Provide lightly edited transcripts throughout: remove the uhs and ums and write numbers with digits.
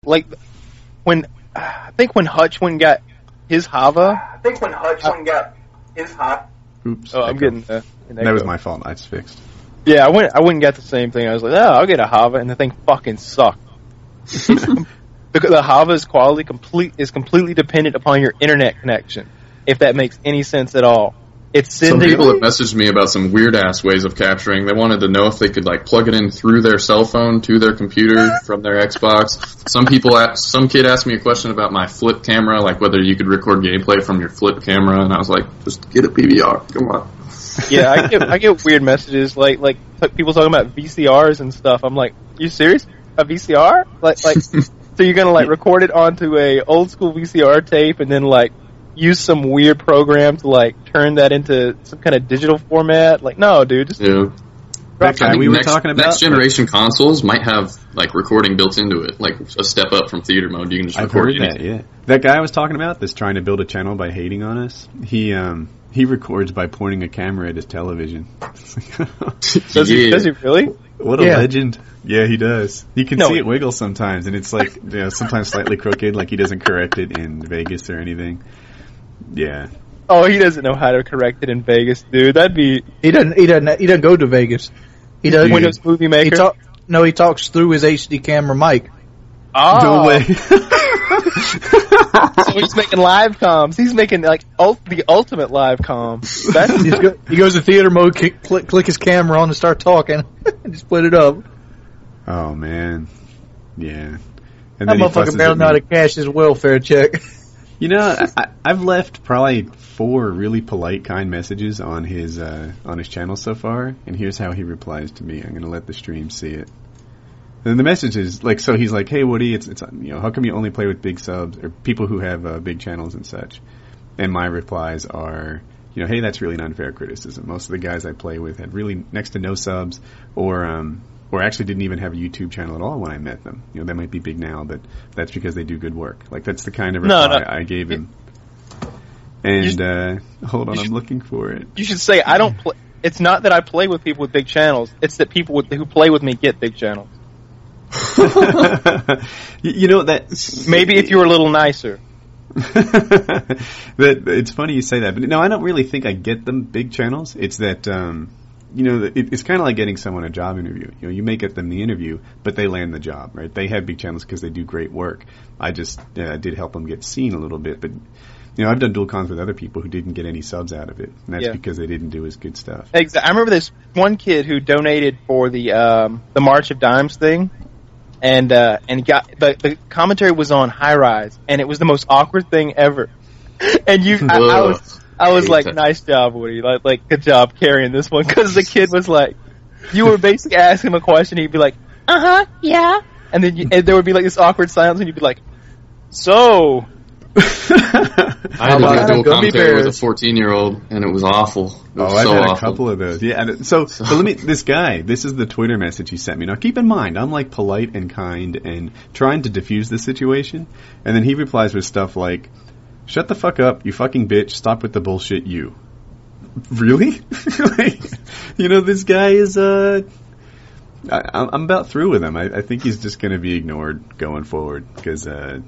like when I think when Hutch went and got his Hava. Oops. Oh, I'm getting that was my fault. It's fixed. Yeah, I went and got the same thing. I was like, oh, I'll get a Hava, and the thing fucking sucked. Because the Hava's quality is completely dependent upon your internet connection, if that makes any sense at all. It's some people have messaged me about some weird-ass ways of capturing. They wanted to know if they could, like, plug it in through their cell phone to their computer from their Xbox. Some kid asked me a question about my flip camera, like whether you could record gameplay from your flip camera, and I was like, just get a PVR. Come on. Yeah, I get weird messages, like people talking about VCRs and stuff. I'm like, you serious? A VCR? Like, so you're gonna, like, record it onto a old-school VCR tape and then, like, use some weird program to, like, turn that into some kind of digital format? Like, no, dude. Just that guy we were talking about. Next generation consoles might have, like, recording built into it, like a step up from theater mode. You can just record it. I've heard that, yeah. That guy I was talking about that's trying to build a channel by hating on us, he records by pointing a camera at his television. Does he really? What a legend. Yeah, he does. You can see it wiggle sometimes, and it's like, sometimes slightly crooked, like he doesn't correct it in Vegas or anything. Yeah. Oh, he doesn't know how to correct it in Vegas, dude. That'd be... He doesn't go to Vegas. He does Windows Movie Maker? He talks through his HD camera mic. Oh. No way. So he's making live comms. He's making, like, the ultimate live comm. He goes to theater mode, click his camera on and start talking, and just put it up. Oh, man. Yeah. And that motherfucker barely know how to cash his welfare check. You know, I've left probably 4 really polite, kind messages on his channel so far, and here's how he replies to me. I'm going to let the stream see it. And the message is, like, so he's like, hey, Woody, it's how come you only play with big subs, or people who have big channels and such? And my replies are, hey, that's really an unfair criticism. Most of the guys I play with had really next to no subs, or actually didn't even have a YouTube channel at all when I met them. They might be big now, but that's because they do good work. Like, that's the kind of reply I gave him. And, hold on, I'm looking for it. You should say, I don't play... It's not that I play with people with big channels. It's that people who play with me get big channels. That... Maybe if you were a little nicer. It's funny you say that. But no, I don't really think I get them big channels. It's that... it's kind of like getting someone a job interview. You may get them the interview, but they land the job, right? They have big channels because they do great work. I just did help them get seen a little bit, but I've done dual cons with other people who didn't get any subs out of it, and that's because they didn't do as good stuff. Exactly. I remember this one kid who donated for the March of Dimes thing, and got the commentary was on High Rise, and it was the most awkward thing ever. And I was like, nice job, Woody. Like, good job carrying this one. Because the kid was like, you were basically asking him a question, he'd be like, yeah. And then there would be like this awkward silence, and you'd be like, so. I had to do dual commentary with a 14-year-old, and it was awful. I've had a couple of those. Yeah, but this is the Twitter message he sent me. Now, keep in mind, I'm like polite and kind and trying to diffuse the situation, and then he replies with stuff like, shut the fuck up, you fucking bitch, stop with the bullshit, you. Really? This guy is, I'm about through with him. I think he's just going to be ignored going forward, because, I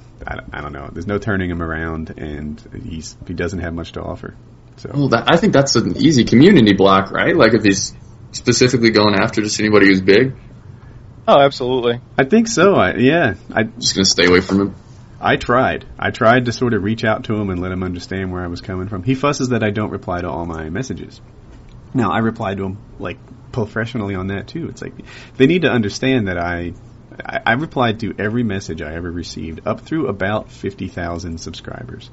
don't know, there's no turning him around, and he doesn't have much to offer. So. Well, I think that's an easy community block, right? Like, if he's specifically going after just anybody who's big. Oh, absolutely. I think so, I'm just going to stay away from him. I tried to sort of reach out to him and let him understand where I was coming from. He fusses that I don't reply to all my messages. Now, I replied to him, like, professionally on that, too. It's like, they need to understand that I replied to every message I ever received up through about 50,000 subscribers.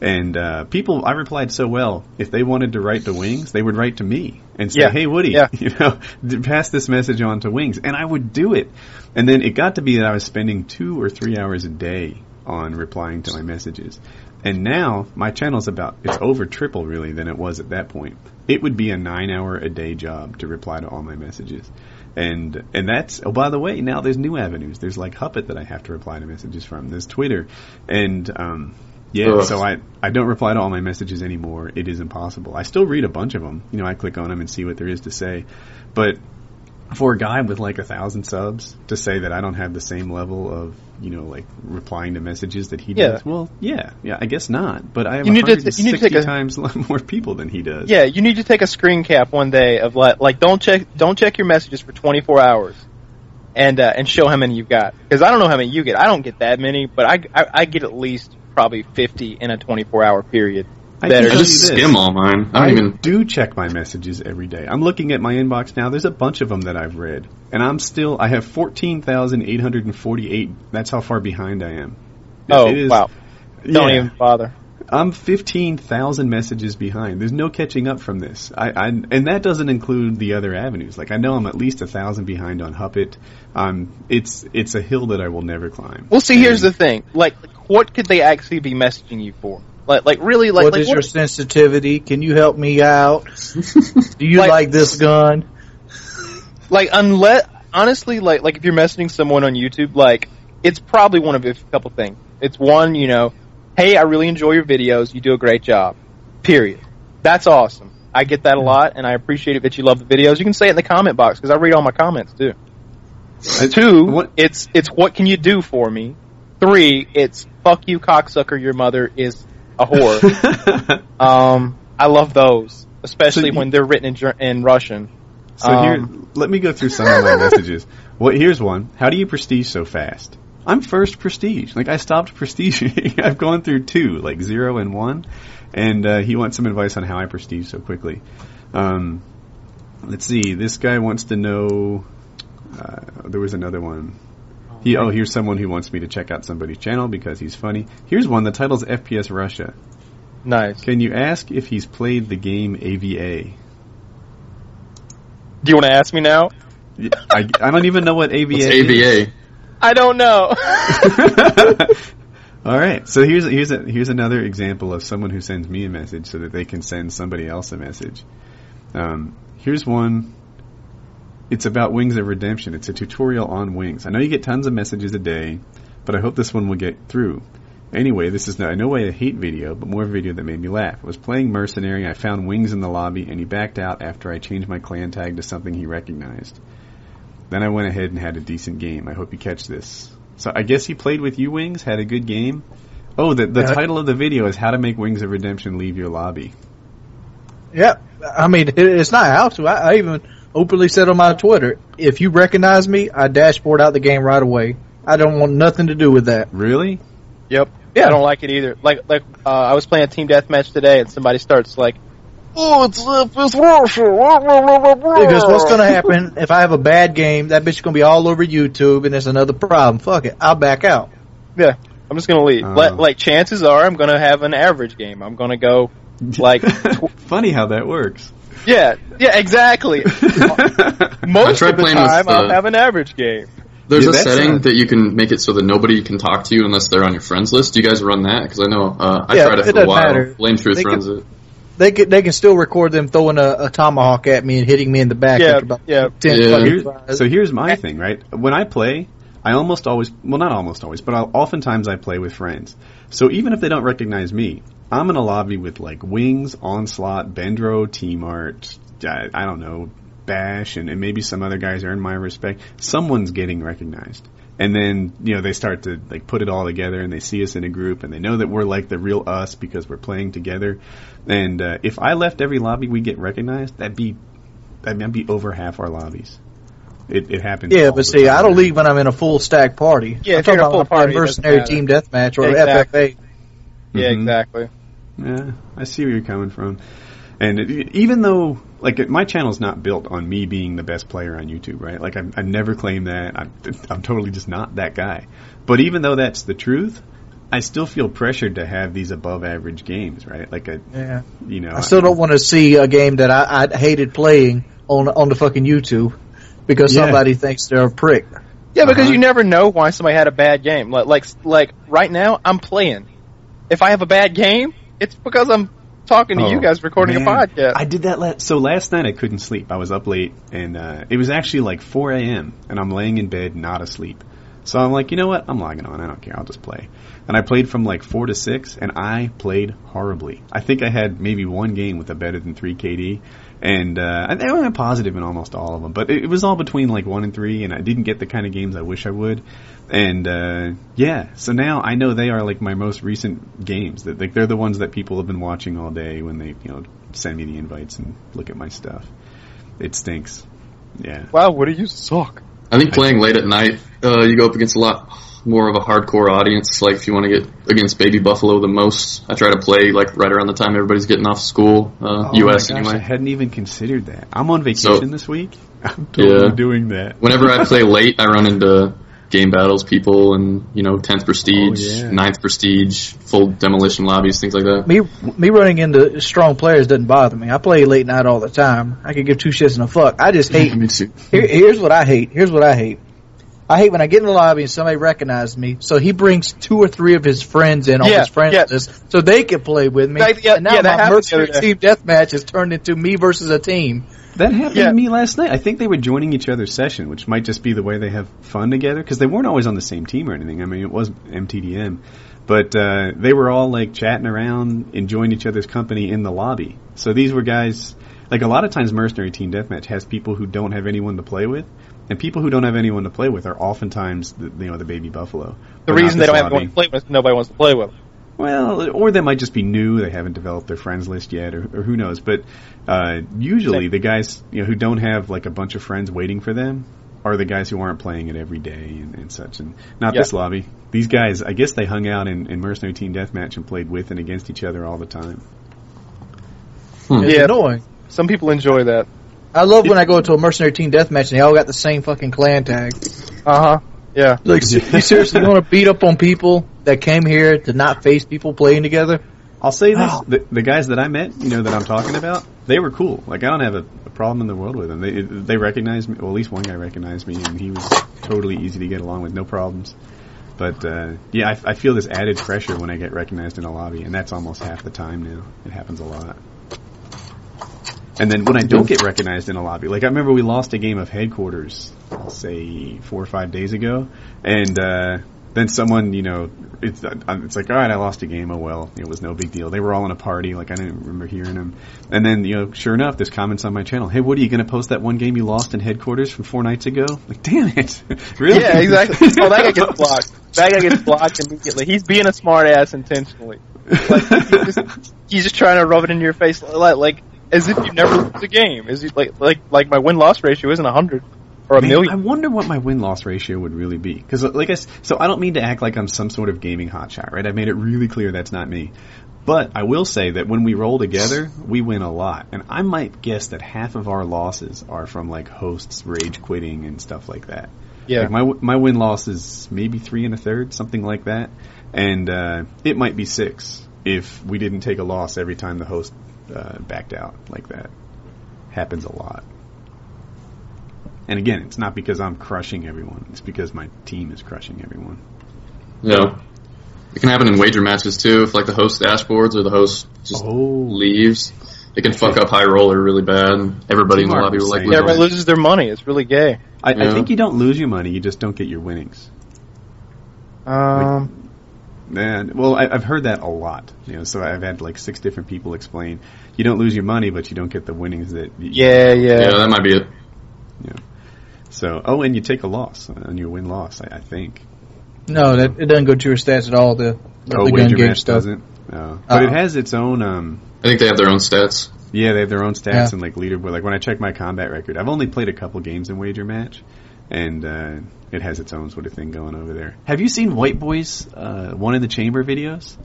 And I replied so well, if they wanted to write to Wings, they would write to me and say, hey, Woody, pass this message on to Wings. And I would do it. And then it got to be that I was spending 2 or 3 hours a day on replying to my messages. And now my channel's it's over triple really than it was at that point. It would be a 9-hour a day job to reply to all my messages. And that's, oh, by the way, now there's new avenues. There's like Huppet that I have to reply to messages from. There's Twitter. And, so I don't reply to all my messages anymore. It is impossible. I still read a bunch of them. I click on them and see what there is to say. But for a guy with like 1,000 subs to say that I don't have the same level of, like replying to messages that he does. Well, yeah, I guess not. But I have 160 times more people than he does. Yeah, you need to take a screen cap one day of like don't check your messages for 24 hours, and show how many you've got. Because I don't know how many you get. I don't get that many, but I get at least probably 50 in a 24-hour period. I just skim all mine. I do check my messages every day. I'm looking at my inbox now. There's a bunch of them that I've read. And I have 14,848. That's how far behind I am. Wow. Don't even bother. I'm 15,000 messages behind. There's no catching up from this. And that doesn't include the other avenues. Like, I know I'm at least 1,000 behind on Huppet. It's a hill that I will never climb. Well, see, here's the thing. Like, what could they actually be messaging you for? Like really, like what is your sensitivity? Can you help me out? Do you like this gun? Like, honestly, like if you're messaging someone on YouTube, like, it's probably one of a couple things. It's one, hey, I really enjoy your videos. You do a great job. Period. That's awesome. I get that a lot, and I appreciate it that you love the videos. You can say it in the comment box because I read all my comments too. 2, it's what can you do for me? 3, it's fuck you, cocksucker. Your mother is a whore. I love those, especially when they're written in Russian. So here, let me go through some of my messages. Here's one. How do you prestige so fast? I'm first prestige. Like, I stopped prestiging. I've gone through 2, like 0 and 1. And he wants some advice on how I prestige so quickly. Let's see. This guy wants to know... there was another one. Here's someone who wants me to check out somebody's channel because he's funny. Here's one. The title's FPS Russia. Nice. Can you ask if he's played the game AVA? Do you want to ask me now? I don't even know what AVA What's is. AVA? I don't know. All right. So here's another example of someone who sends me a message so that they can send somebody else a message. Here's one. It's about Wings of Redemption. It's a tutorial on Wings. I know you get tons of messages a day, but I hope this one will get through. Anyway, this is no way a hate video, but more video that made me laugh. I was playing Mercenary, I found Wings in the lobby, and he backed out after I changed my clan tag to something he recognized. Then I went ahead and had a decent game. I hope you catch this. So I guess he played with you, Wings, had a good game. Oh, the title of the video is How to Make Wings of Redemption Leave Your Lobby. Yeah, I mean, it's not how to. I even openly said on my Twitter, if you recognize me, I dashboard out the game right away. I don't want nothing to do with that. Really? Yep. Yeah. I don't like it either. Like I was playing a team deathmatch today, and somebody starts like, "Oh, it's Russia." Because what's going to happen if I have a bad game? That bitch is going to be all over YouTube, and there's another problem. Fuck it, I'll back out. Yeah, I'm just going to leave. Like, chances are, I'm going to have an average game. I'm going to go like. Funny how that works. Yeah, exactly. Most of the time, I'll have an average game. There's a setting that you can make it so that nobody can talk to you unless they're on your friends list. Do you guys run that? Because I know I tried it for a while. Blame Truth runs it. They can still record them throwing a tomahawk at me and hitting me in the back. After about 10 So here's my thing, right? When I play, I almost always, well, not almost always, but oftentimes I play with friends. So even if they don't recognize me, I'm in a lobby with like Wings, Onslaught, Bendro, Team Art, I don't know, Bash, and maybe some other guys earn my respect. Someone's getting recognized. And then, they start to like put it all together and they see us in a group and they know that we're like the real us because we're playing together. And if I left every lobby we get recognized, that'd be over half our lobbies. It happens. Yeah, but see, I don't leave when I'm in a full stack party. Yeah, I'm talking about a full party, mercenary team deathmatch or FFA. Yeah, exactly. Yeah, I see where you're coming from. And even though, like, my channel's not built on me being the best player on YouTube, right? Like, I never claim that. I'm totally just not that guy. But even though that's the truth, I still feel pressured to have these above-average games, right? Like, I still don't want to see a game that I hated playing on the fucking YouTube because somebody thinks they're a prick. Yeah, because you never know why somebody had a bad game. Like right now, I'm playing. If I have a bad game, it's because I'm talking to you guys recording a podcast. I did that so last night I couldn't sleep. I was up late, and it was actually like 4 a.m., and I'm laying in bed, not asleep. So I'm like, you know what? I'm logging on. I don't care. I'll just play. And I played from like 4 to 6, and I played horribly. I think I had maybe one game with a better than 3 KD, and I went positive in almost all of them. But it was all between like 1 and 3, and I didn't get the kind of games I wish I would. And yeah, so now I know they are like my most recent games. That like they're the ones that people have been watching all day when they send me the invites and look at my stuff. It stinks. Yeah. Wow, what do you suck? I think playing late at night, you go up against a lot more of a hardcore audience. Like if you want to get against Baby Buffalo the most, I try to play like right around the time everybody's getting off school, US my gosh, anyway. I hadn't even considered that. I'm on vacation this week. I'm totally doing that. Whenever I play late, I run into game battles people and 10th prestige, 9th prestige, full demolition lobbies, things like that. Me running into strong players doesn't bother me. I play late night all the time. I could give two shits and a fuck. I just hate. Me too. Here's what I hate. I hate when I get in the lobby and somebody recognizes me, so he brings 2 or 3 of his friends in on his friends list so they can play with me. And now my mercenary team deathmatch has turned into me versus a team. That happened to me last night. I think they were joining each other's session, which might just be the way they have fun together, because they weren't always on the same team or anything. I mean, it was MTDM. But they were all like chatting around, enjoying each other's company in the lobby. So these were guys, like a lot of times Mercenary Team Deathmatch has people who don't have anyone to play with. And people who don't have anyone to play with are oftentimes the Baby Buffalo. The reason they don't have anyone to play with is nobody wants to play with them. Well, or they might just be new. They haven't developed their friends list yet, or who knows. But usually the guys who don't have like a bunch of friends waiting for them are the guys who aren't playing it every day and such. And not this lobby. These guys, I guess they hung out in Mercenary Team Deathmatch and played with and against each other all the time. It's annoying. Some people enjoy that. I love when I go to a Mercenary Team Deathmatch and they all got the same fucking clan tag. Yeah. Like, you seriously want to beat up on people that came here to not face people playing together? I'll say this: the guys that I met, that I'm talking about, they were cool. Like I don't have a problem in the world with them. They recognized me. Well, at least one guy recognized me, and he was totally easy to get along with, no problems. But I feel this added pressure when I get recognized in a lobby, and that's almost half the time now. It happens a lot. And then when I don't get recognized in a lobby, like I remember we lost a game of Headquarters, I'll say 4 or 5 days ago, and then someone, it's like, all right, I lost a game, oh well, it was no big deal. They were all in a party, like I didn't remember hearing them. And then, sure enough, there's comments on my channel, hey, what are you going to post that one game you lost in Headquarters from 4 nights ago? Like, damn it. Really? Yeah, exactly. Oh, that guy gets blocked. That guy gets blocked immediately. He's being a smart ass intentionally. Like, he's just trying to rub it in your face, like as if you never lose a game. Is like my win-loss ratio isn't 100 or a million. I wonder what my win-loss ratio would really be. Because, so I don't mean to act like I'm some sort of gaming hotshot, right? I made it really clear that's not me. But I will say that when we roll together, we win a lot. And I might guess that half of our losses are from, like, hosts rage quitting and stuff like that. Yeah. Like my win-loss is maybe 3 1/3, something like that. And it might be 6 if we didn't take a loss every time the host backed out like that. Happens a lot. And again, it's not because I'm crushing everyone. It's because my team is crushing everyone. Yeah. It can happen in wager matches too. If like the host dashboards or the host just leaves, it can fuck up high roller really bad. Everybody in the lobby will like everybody loses their money. It's really gay. I think you don't lose your money. You just don't get your winnings. Well, I've heard that a lot. So I've had like 6 different people explain you don't lose your money, but you don't get the winnings that. Yeah, that might be it. Yeah. So, and you take a loss on your win-loss. I think. No, it doesn't go to your stats at all. The wager match doesn't. No. But it has its own. I think they have their own stats. Yeah, they have their own stats and like leaderboard. Like when I check my combat record, I've only played a couple games in wager match, and it has its own sort of thing going over there. Have you seen White Boy's One in the Chamber videos?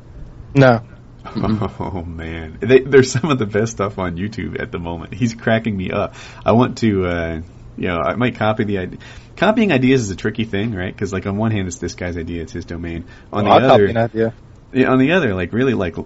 No. Oh man, they're some of the best stuff on YouTube at the moment. He's cracking me up. I want to, I might copy the idea. Copying ideas is a tricky thing, right? Because like on one hand, it's this guy's idea, it's his domain. On the other, copy an idea. Yeah, on the other, like really like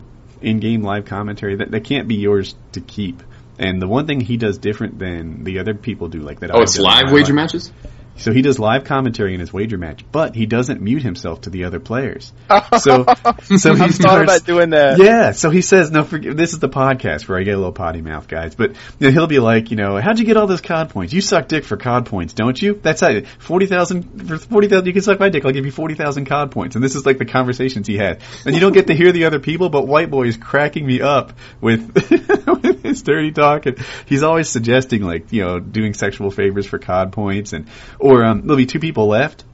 in-game live commentary that can't be yours to keep. And the one thing he does different than the other people do, like that. Oh, it's live wager matches. So he does live commentary in his wager match, but he doesn't mute himself to the other players. So he thought about doing that. Yeah, so he says, "No, this is the podcast where I get a little potty mouth, guys." But he'll be like, "How'd you get all those COD points? You suck dick for COD points, don't you? That's how 40,000 for 40,000. You can suck my dick. I'll give you 40,000 COD points." And this is like the conversations he had, and you don't get to hear the other people. But White Boy is cracking me up with with his dirty talk, and he's always suggesting doing sexual favors for COD points, or there'll be two people left,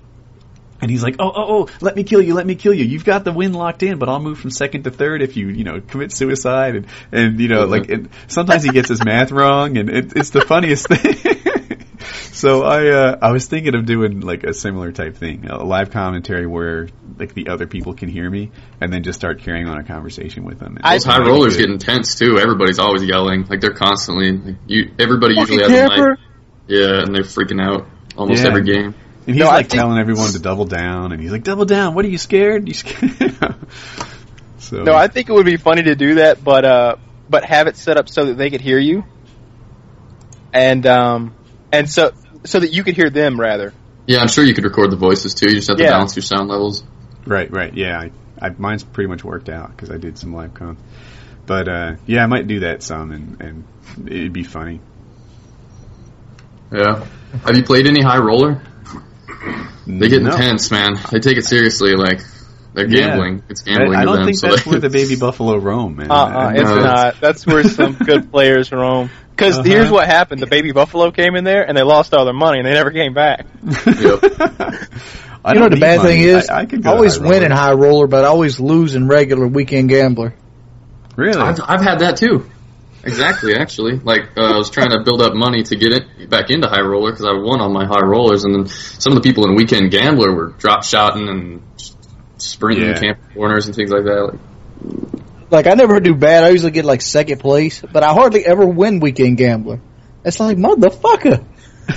and he's like, oh, let me kill you. You've got the win locked in, but I'll move from second to third if you, commit suicide, and sometimes he gets his math wrong, and it's the funniest thing. So I was thinking of doing like a similar type thing, a live commentary where like the other people can hear me, and then just start carrying on a conversation with them. Those high rollers get intense too. Everybody's always yelling, like they're constantly. Everybody usually has a mic. Yeah, and they're freaking out almost every game. And he's telling everyone to double down, and he's like, "Double down! What are you scared? You scared?" So no, I think it would be funny to do that, but have it set up so that they could hear you, and so that you could hear them rather. Yeah, I'm sure you could record the voices too. You just have to balance your sound levels. Right. Yeah, mine's pretty much worked out because I did some live comp. But I might do that some, and it'd be funny. Yeah. Have you played any high roller? They get intense, man. They take it seriously, like they're gambling. Yeah. It's gambling. I don't think so that's where the baby buffalo roam, man. It's not. That's where some good players roam. Because here's what happened: the baby buffalo came in there and they lost all their money and they never came back. Yep. The bad thing is, I always win in high roller, but I always lose in regular weekend gambler. Really? I've had that too. Exactly, actually. I was trying to build up money to get it back into high roller because I won on my high rollers, and then some of the people in Weekend Gambler were drop shotting and sprinting camp corners and things like that. I never do bad. I usually get second place, but I hardly ever win Weekend Gambler. It's like, motherfucker.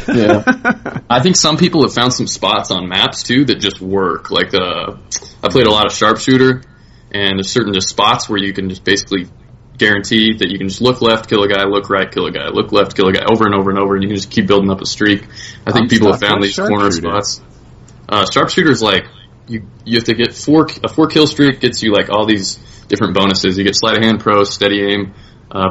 Yeah. I think some people have found some spots on maps too that just work. I played a lot of sharpshooter, and there's certain just spots where you can just basically guarantee that you can just look left, kill a guy, look right, kill a guy, look left, kill a guy, over and over and over, and you can just keep building up a streak. I think people have found these corner spots. Sharpshooter's you have to get a 4 kill streak gets you all these different bonuses. You get sleight of hand pro, steady aim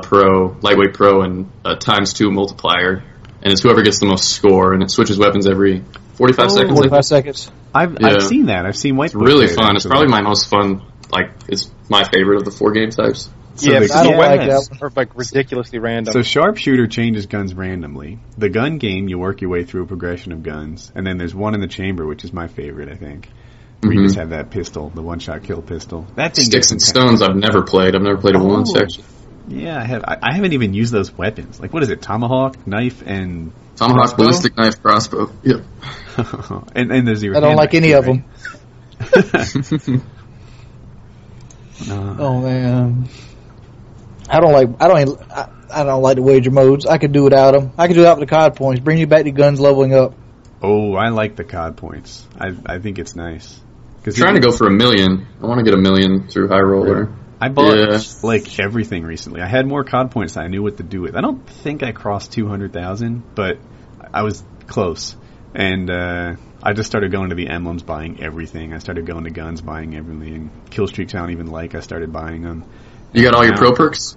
pro, lightweight pro, and ×2 multiplier. And it's whoever gets the most score, and it switches weapons every 45 seconds. 45 seconds. I've seen that. I've seen White. It's really fun. It's probably my most fun. It's my favorite of the 4 game types. So I don't like that one. Or ridiculously random. So sharpshooter changes guns randomly. The gun game, you work your way through a progression of guns, and then there's one in the chamber, which is my favorite, I think. Where you just have that pistol, the one-shot kill pistol. That thing Sticks and Stones I've never played. I've never played a one section. Yeah, I have. I haven't even used those weapons. What is it? Tomahawk, knife, and Tomahawk, crossbow? ballistic knife, crossbow. Yep. and there's your. I don't like any of them. Oh man. I don't like the wager modes. I could do without them. I could do that with the COD points. Bring you back to guns leveling up. Oh, I like the COD points. I think it's nice. Trying to go for 1 million. I want to get 1 million through high roller. I bought everything recently. I had more COD points than I knew what to do with. I don't think I crossed 200,000, but I was close. And I just started going to the emblems, buying everything. I started going to guns, buying everything. Kill streaks I don't even like. I started buying them. You got all your pro perks?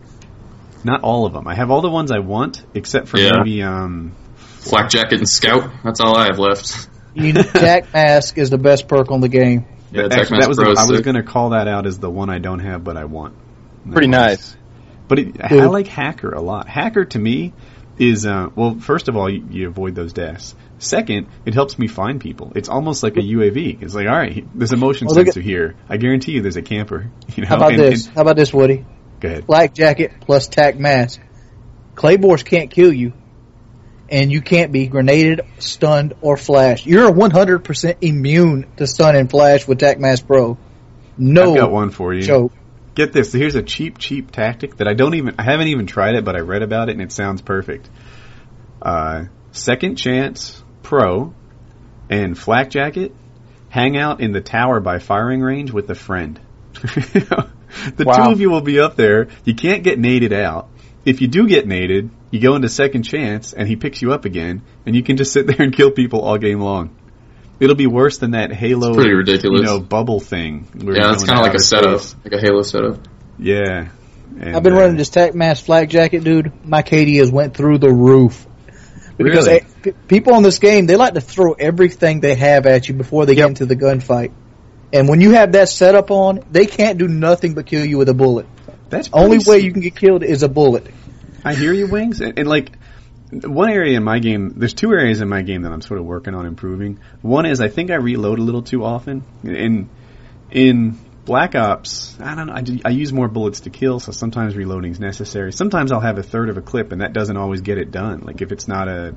Not all of them. I have all the ones I want, except for maybe Flak Jacket and Scout. That's all I have left. Tac Mask is the best perk on the game. Yeah, actually, I was going to call that out as the one I don't have, but I want. Pretty nice. But I like Hacker a lot. Hacker to me is first of all, you avoid those deaths. Second, it helps me find people. It's almost like a UAV. It's like, all right, there's a motion sensor here. I guarantee you there's a camper. How about this, Woody? Go ahead. Flak Jacket plus Tac Mask. Claymores can't kill you, and you can't be grenaded, stunned, or flashed. You're 100% immune to stun and flash with Tac Mask Pro. No, I've got one for you. Joke. Get this. Here's a cheap tactic that I haven't even tried it, but I read about it and it sounds perfect. Second Chance Pro and Flak Jacket hang out in the tower by firing range with a friend. The two of you will be up there. You can't get naded out. If you do get naded, You go into second chance, and he picks you up again, and you can just sit there and kill people all game long. It'll be worse than that Halo, pretty ridiculous. Bubble thing. Yeah, it's kind of like a setup, like a Halo setup. Yeah. And, I've been running this TAC Mass Flak Jacket, dude. My KD has went through the roof. Because really? People in this game, they like to throw everything they have at you before they get into the gunfight. And when you have that setup on, they can't do nothing but kill you with a bullet. That's only way you can get killed is a bullet. I hear you, Wings. And like, one area in my game, there's two areas in my game that I'm sort of working on improving. One is I think I reload a little too often. In Black Ops, I don't know, I use more bullets to kill, so sometimes reloading is necessary. Sometimes I'll have a third of a clip, and that doesn't always get it done. Like if it's not a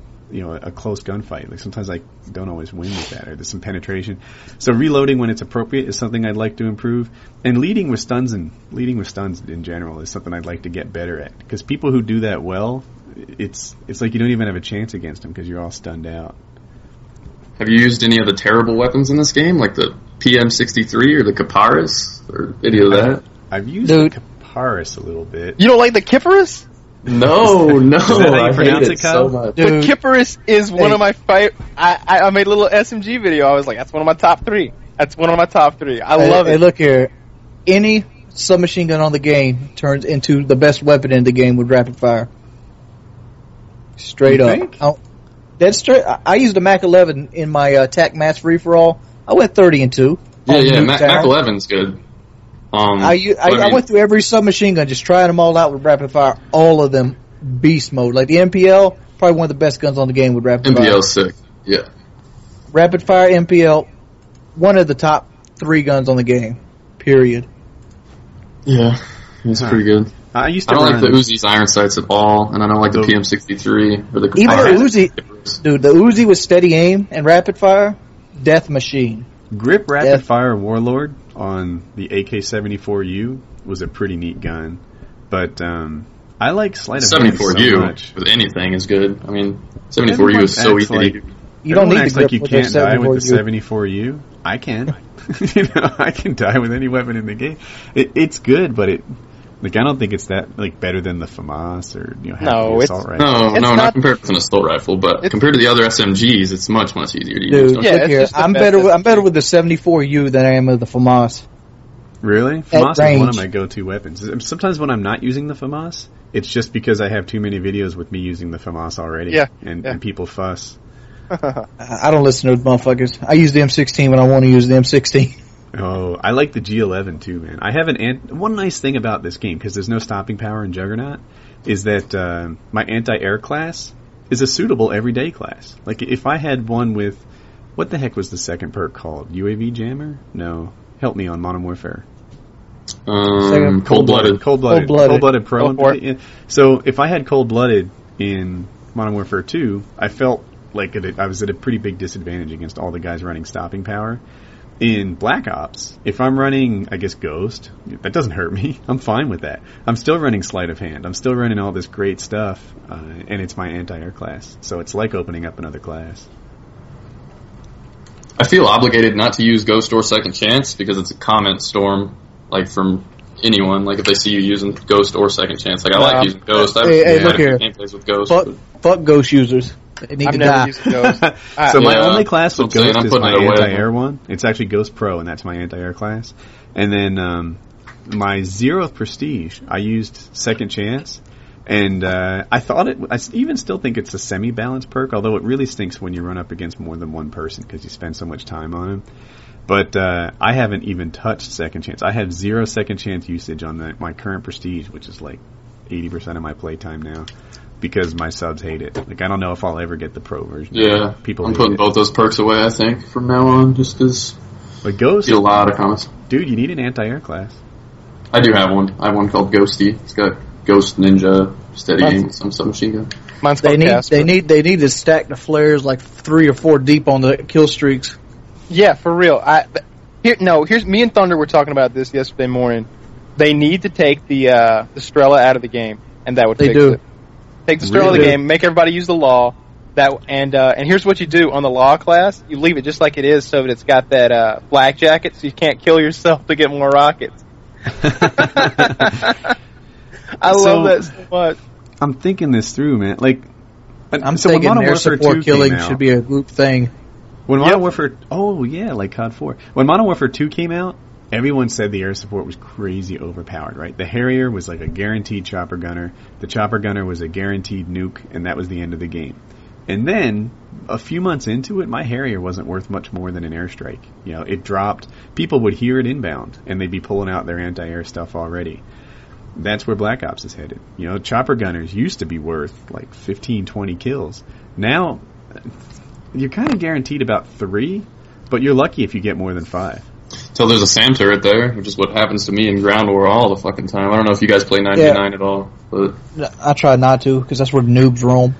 close gunfight, like sometimes I don't always win with that, or there's some penetration. So reloading when it's appropriate is something I'd like to improve. And leading with stuns in general is something I'd like to get better at. Because people who do that well, it's like you don't even have a chance against them because you're all stunned out. Have you used any of the terrible weapons in this game, like the PM63 or the Kiparis or any of that? I've used the Kiparis a little bit. You don't like the Kiparis? No. Is that how you pronounce it, Kyle? So much. But Kiparis is one of my I made a little SMG video. I was like, that's one of my top 3. That's one of my top 3. I love it. Hey, look here. Any submachine gun on the game turns into the best weapon in the game with rapid fire. Straight up. That's straight. I used a Mac 11 in my TAC Mass free for all. I went 30-2. Yeah, Mac 11's good. I went through every submachine gun, just trying them all out with rapid fire. All of them beast mode. Like the MPL, probably one of the best guns on the game with rapid fire. MPL's sick. Yeah. Rapid fire MPL, one of the top 3 guns on the game. Period. Yeah, it's pretty good. I don't like the Uzi's iron sights at all, and I don't like the PM63 or the even the Uzi. Dude, the Uzi with steady aim and rapid fire, death machine. Grip rapid fire Warlord on the AK-74U was a pretty neat gun, but I like sleight of hand so much. With anything is good. I mean, 74U is so easy. Like, you don't need to like you can't die with the 74U. I can. I can die with any weapon in the game. It's good, but I don't think it's that better than the FAMAS or no, the assault rifle. No, not compared to an assault rifle, but compared to the other SMGs, it's much easier to use. Dude, look here, I'm better with the 74U than I am with the FAMAS. Really? FAMAS is one of my go-to weapons. Sometimes when I'm not using the FAMAS, it's just because I have too many videos with me using the FAMAS already, and people fuss. I don't listen to those motherfuckers. I use the M16 when I want to use the M16. Oh, I like the G11 too, man. I have one nice thing about this game, because there's no stopping power in Juggernaut, is that my anti-air class is a suitable everyday class. Like, if I had one with, what the heck was the second perk called? UAV Jammer? No. Help me on Modern Warfare. Cold-Blooded. Cold-Blooded Pro. So, if I had Cold-Blooded in Modern Warfare 2, I felt like I was at a pretty big disadvantage against all the guys running stopping power. In Black Ops, if I'm running, I guess, Ghost, that doesn't hurt me. I'm fine with that. I'm still running Sleight of Hand. I'm still running all this great stuff, and it's my anti-air class. So it's like opening up another class. I feel obligated not to use Ghost or Second Chance because it's a comment storm, from anyone. Like, if they see you using Ghost or Second Chance. Like, I like using Ghost. I've had a few gameplays with Ghost. Fuck Ghost users. They need to die. So my only class with Ghost is my anti-air one. It's actually Ghost Pro, and that's my anti-air class. And then my 0th Prestige, I used Second Chance, and I even still think it's a semi-balanced perk, although it really stinks when you run up against more than one person because you spend so much time on him. But I haven't even touched Second Chance. I have 0 Second Chance usage on my current Prestige, which is like 80% of my playtime now. Because my subs hate it. Like, I don't know if I'll ever get the pro version. Yeah, I'm putting both those perks away, I think, from now on, just because But Ghost, I get a lot of comments. Dude, you need an anti-air class. I do have one. I have one called Ghosty. It's got Ghost, Ninja, Steady Aim, some submachine gun. Mine's called Casper. They need to stack the flares like 3 or 4 deep on the kill streaks. Yeah, for real. Here's me and Thunder were talking about this yesterday morning. They need to take the Strela out of the game, and that would fix it. Take the Strela out of the game, make everybody use the law. And here's what you do on the law class: you leave it just like it is, so that it's got that flak jacket, so you can't kill yourself to get more rockets. I love that so much. I'm thinking this through, man. Like, I'm thinking air support killing should be a group thing. When Modern Warfare, like CoD 4. When Modern Warfare 2 came out, everyone said the air support was crazy overpowered, right? The Harrier was like a guaranteed chopper gunner. The chopper gunner was a guaranteed nuke, and that was the end of the game. And then, a few months into it, my Harrier wasn't worth much more than an airstrike. You know, it dropped. People would hear it inbound, and they'd be pulling out their anti-air stuff already. That's where Black Ops is headed. You know, chopper gunners used to be worth like 15, 20 kills. Now, you're kind of guaranteed about 3, but you're lucky if you get more than 5. Till there's a SAM turret there, which is what happens to me in Ground War all the fucking time. I don't know if you guys play 9v9 at all, but I try not to because that's where the noobs roam.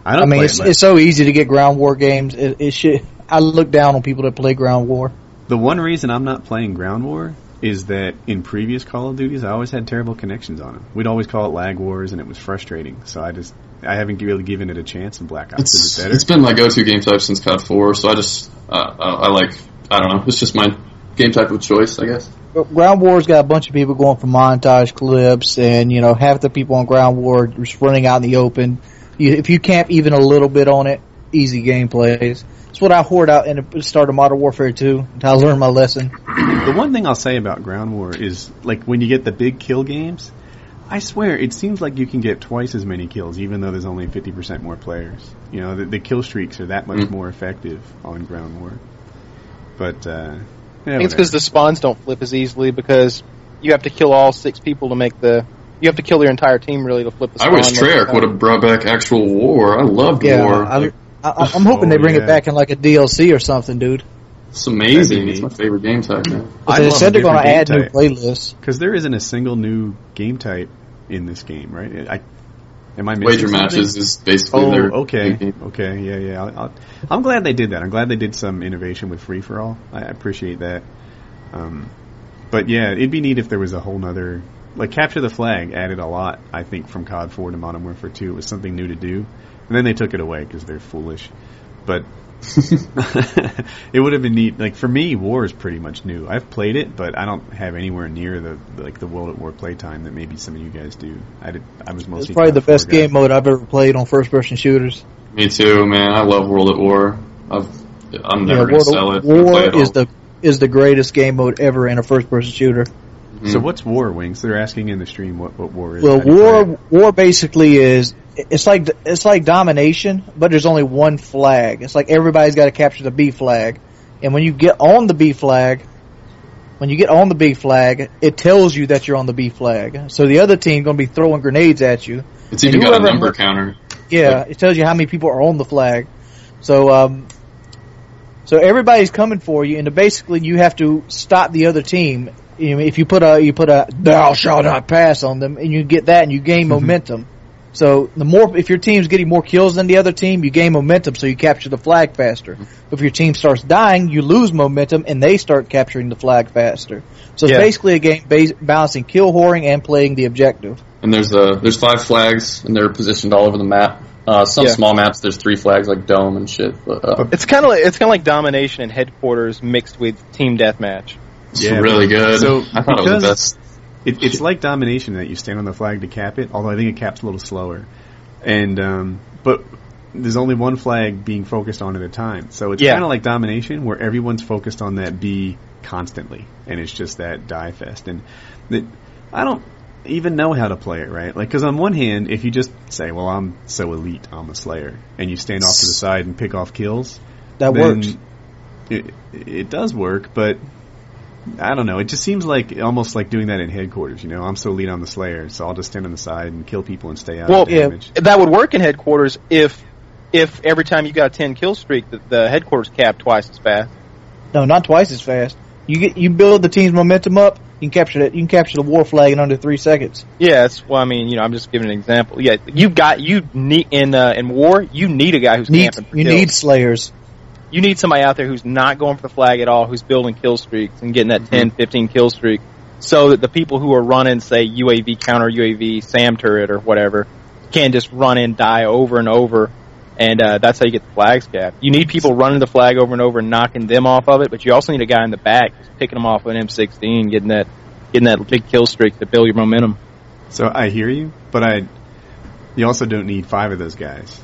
I mean, it's so easy to get Ground War games. I look down on people that play Ground War. The one reason I'm not playing Ground War is that in previous Call of Duties, I always had terrible connections on them. We'd always call it lag wars, and it was frustrating. So I haven't really given it a chance in Black Ops. Is it better? It's been my go-to game type since CoD 4, so I don't know. It's just my game type of choice, I guess. Ground War's got a bunch of people going for montage clips, and half the people on Ground War just running out in the open. If you camp even a little bit on it, easy gameplays. That's what I hoard out in the start of Modern Warfare 2. I learned my lesson. The one thing I'll say about Ground War is, like, when you get the big kill games, I swear, it seems like you can get twice as many kills, even though there's only 50% more players. You know, the kill streaks are that much more effective on Ground War. But, I think it's because the spawns don't flip as easily, because you have to kill all 6 people to make you have to kill your entire team, really, to flip the spawn. I wish Treyarch would have brought back actual war. I loved war. I'm hoping they bring it back in like a DLC or something, dude. It's amazing. It's my favorite game type, man. They said they're going to add new playlists. Because there isn't a single new game type in this game, right? Am I missing Wager something? Matches is basically their okay, yeah. I'm glad they did that. I'm glad they did some innovation with free-for-all. I appreciate that. But yeah, it'd be neat if there was a whole nother... Like, Capture the Flag added a lot, I think, from CoD 4 to Modern Warfare 2. It was something new to do. And then they took it away because they're foolish. But it would have been neat. Like, for me, War is pretty much new. I've played it, but I don't have anywhere near the World at War playtime that maybe some of you guys do. I was mostly... It's probably the best game mode I've ever played on first-person shooters. Me too, man. I love World at War. I'm never going to sell it. War is the greatest game mode ever in a first-person shooter. Mm-hmm. So what's War, Wings? They're asking in the stream what War is. Well, War basically is... It's like domination, but there's only one flag. It's like everybody's got to capture the B flag, and when you get on the B flag, it tells you that you're on the B flag. So the other team's going to be throwing grenades at you. It's even got a number counter. Yeah, it tells you how many people are on the flag. So everybody's coming for you, and basically you have to stop the other team. If you put a "thou shalt not pass" on them, and you get that, and you gain momentum. So if your team's getting more kills than the other team, you gain momentum, so you capture the flag faster. If your team starts dying, you lose momentum, and they start capturing the flag faster. So it's basically a game balancing kill whoring and playing the objective. And there's 5 flags, and they're positioned all over the map. Some small maps, there's 3 flags like Dome and shit. But, it's kind of like Domination and Headquarters mixed with Team Deathmatch. It's really good. So I thought it was the best. It's like Domination that you stand on the flag to cap it, although I think it caps a little slower. And but there's only one flag being focused on at a time. So it's kind of like Domination, where everyone's focused on that B constantly, and it's just that die fest. And I don't even know how to play it, right? Like, because on one hand, if you just say, well, I'm so elite, I'm a Slayer, and you stand off to the side and pick off kills, that works. It does work, but I don't know. It just seems like almost like doing that in Headquarters. I'm so elite on the Slayer, so I'll just stand on the side and kill people and stay out of damage. That would work in Headquarters if every time you got a 10 kill streak, the Headquarters cap twice as fast. No, not twice as fast. You build the team's momentum up. You can capture that. You can capture the war flag in under 3 seconds. Yeah, I'm just giving an example. Yeah, you need in war. You need a guy who's camping. You need Slayers. You need somebody out there who's not going for the flag at all, who's building kill streaks and getting that 10, 15 kill streak, so that the people who are running, say, UAV, counter UAV, SAM turret, or whatever, can just run and die over and over, and that's how you get the flags capped. You need people running the flag over and over and knocking them off of it, but you also need a guy in the back who's picking them off with an M16, getting that big kill streak to build your momentum. So I hear you, but you also don't need 5 of those guys.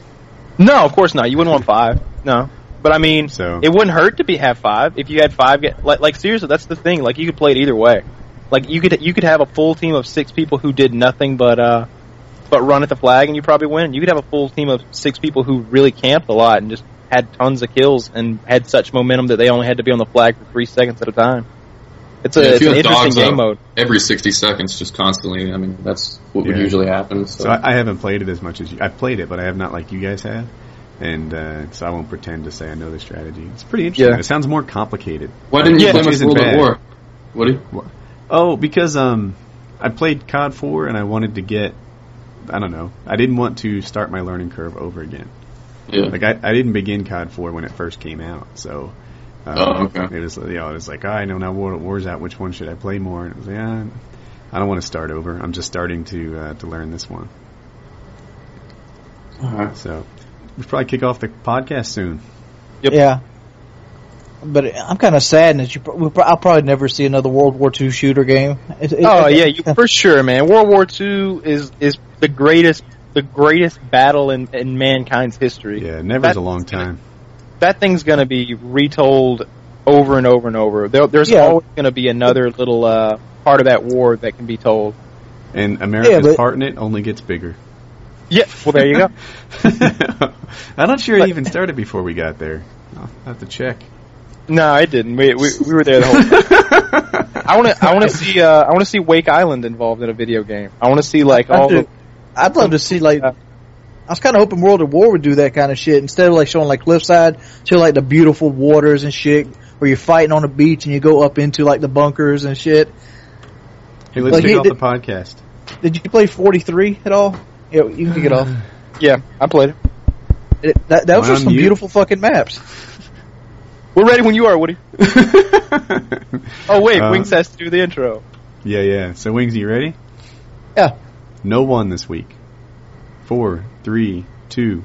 No, of course not. You wouldn't want 5. No. But I mean, it wouldn't hurt to have 5 if you had 5. Like seriously, that's the thing. Like you could play it either way. Like you could have a full team of 6 people who did nothing but run at the flag, and you probably win. You could have a full team of 6 people who really camped a lot and just had tons of kills and had such momentum that they only had to be on the flag for 3 seconds at a time. It's an interesting game mode. Every 60 seconds, just constantly. I mean, that's what would usually happen. So I haven't played it as much as you. I've played it, but I have not like you guys have. And so I won't pretend to say I know the strategy. It's pretty interesting. Yeah. It sounds more complicated. Why didn't you play much World at War? Woody? Oh, because I played COD 4 and I wanted to get, I don't know, I didn't want to start my learning curve over again. Yeah. Like I didn't begin COD 4 when it first came out, so it was it was like, I know now World at War's out, which one should I play more? And it was like, I don't want to start over. I'm just starting to learn this one. So we'll probably kick off the podcast soon. Yep. Yeah. But I'm kind of sad that I'll probably never see another World War II shooter game. For sure, man. World War II is the greatest battle in mankind's history. Yeah, never's a long time. That thing's going to be retold over and over and over. There's always going to be another little part of that war that can be told. And America's part in it only gets bigger. Yeah, well, there you go. I'm not sure it even started before we got there. I'll have to check. No, it didn't. We were there the whole time. I want to see Wake Island involved in a video game. I want to see I'd love to see I was kind of hoping World at War would do that kind of shit instead of showing Cliffside, show the beautiful waters and shit where you're fighting on a beach and you go up into the bunkers and shit. Hey, let's kick off the podcast. Did you play 43 at all? Yeah, you can kick it off. Yeah, I played it. That was just some beautiful fucking maps. We're ready when you are, Woody. Oh wait, Wings has to do the intro. Yeah. So Wings, you ready? Yeah. No one this week. 4, 3, 2.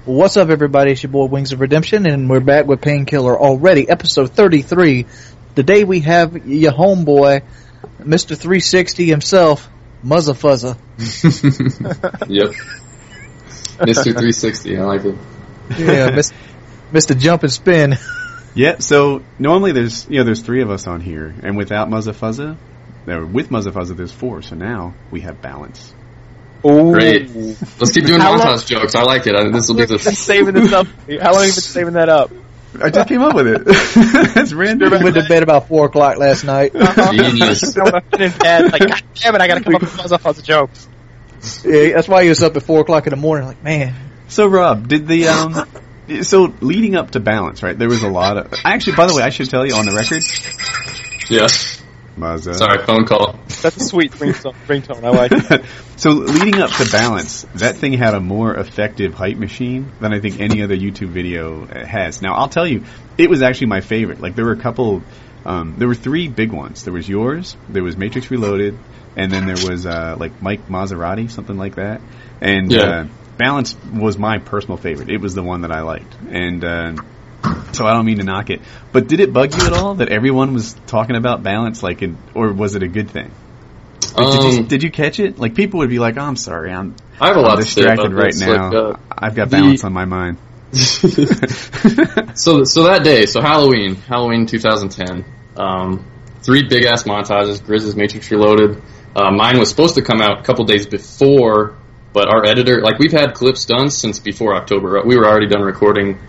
What's up, everybody? It's your boy Wings of Redemption, and we're back with Painkiller already, episode 33. Today we have your homeboy, Mr. 360 himself, MuzzaFuzza. Yep. Mr. 360, I like it. Yeah, Mr. Jump and Spin. Yeah, so normally there's 3 of us on here, and without MuzzaFuzza, with MuzzaFuzza there's 4, so now we have balance. Oh, great! Let's keep doing montage jokes. I like it. This will be the saving this up. How long have you been saving that up? I just came up with it. That's random. We went to bed about 4 o'clock last night. Genius. God damn it! I gotta come up with MuzzaFuzza jokes. Yeah, that's why he was up at 4 o'clock in the morning. Man. So Rob, did the so leading up to balance, right? There was a lot of. Actually, by the way, I should tell you on the record. Yes. Muzza. Sorry, phone call. That's a sweet ringtone. I like it. So leading up to balance, that thing had a more effective hype machine than I think any other YouTube video has. Now, I'll tell you, it was actually my favorite. There were a couple, there were 3 big ones. There was yours, there was Matrix Reloaded, and then there was Mike Maserati, something like that. And balance was my personal favorite. It was the one that I liked. And so I don't mean to knock it, but did it bug you at all that everyone was talking about balance, or was it a good thing? Did you catch it? People would be like, "Oh, I'm sorry, I'm distracted right now. I've got balance on my mind." So that day, Halloween 2010, 3 big ass montages. Grizz's Matrix Reloaded. Mine was supposed to come out a couple days before, but our editor, we've had clips done since before October. We were already done recording.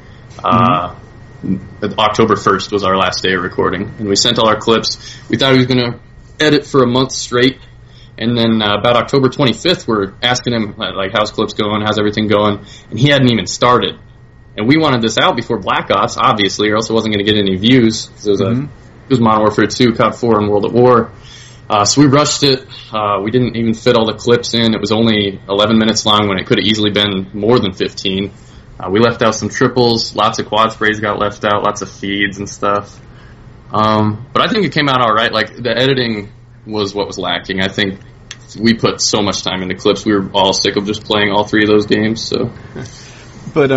October 1st was our last day of recording, and we sent all our clips. We thought he was going to edit for a month straight, and then about October 25th, we're asking him, how's clips going, how's everything going, and he hadn't even started. And we wanted this out before Black Ops, obviously, or else it wasn't going to get any views. It was Modern Warfare 2, COD 4, and World at War. So we rushed it. We didn't even fit all the clips in. It was only 11 minutes long when it could have easily been more than 15. We left out some triples, lots of quad sprays got left out, lots of feeds and stuff. But I think it came out all right. The editing was what was lacking. I think we put so much time into clips. We were all sick of just playing all 3 of those games. So, but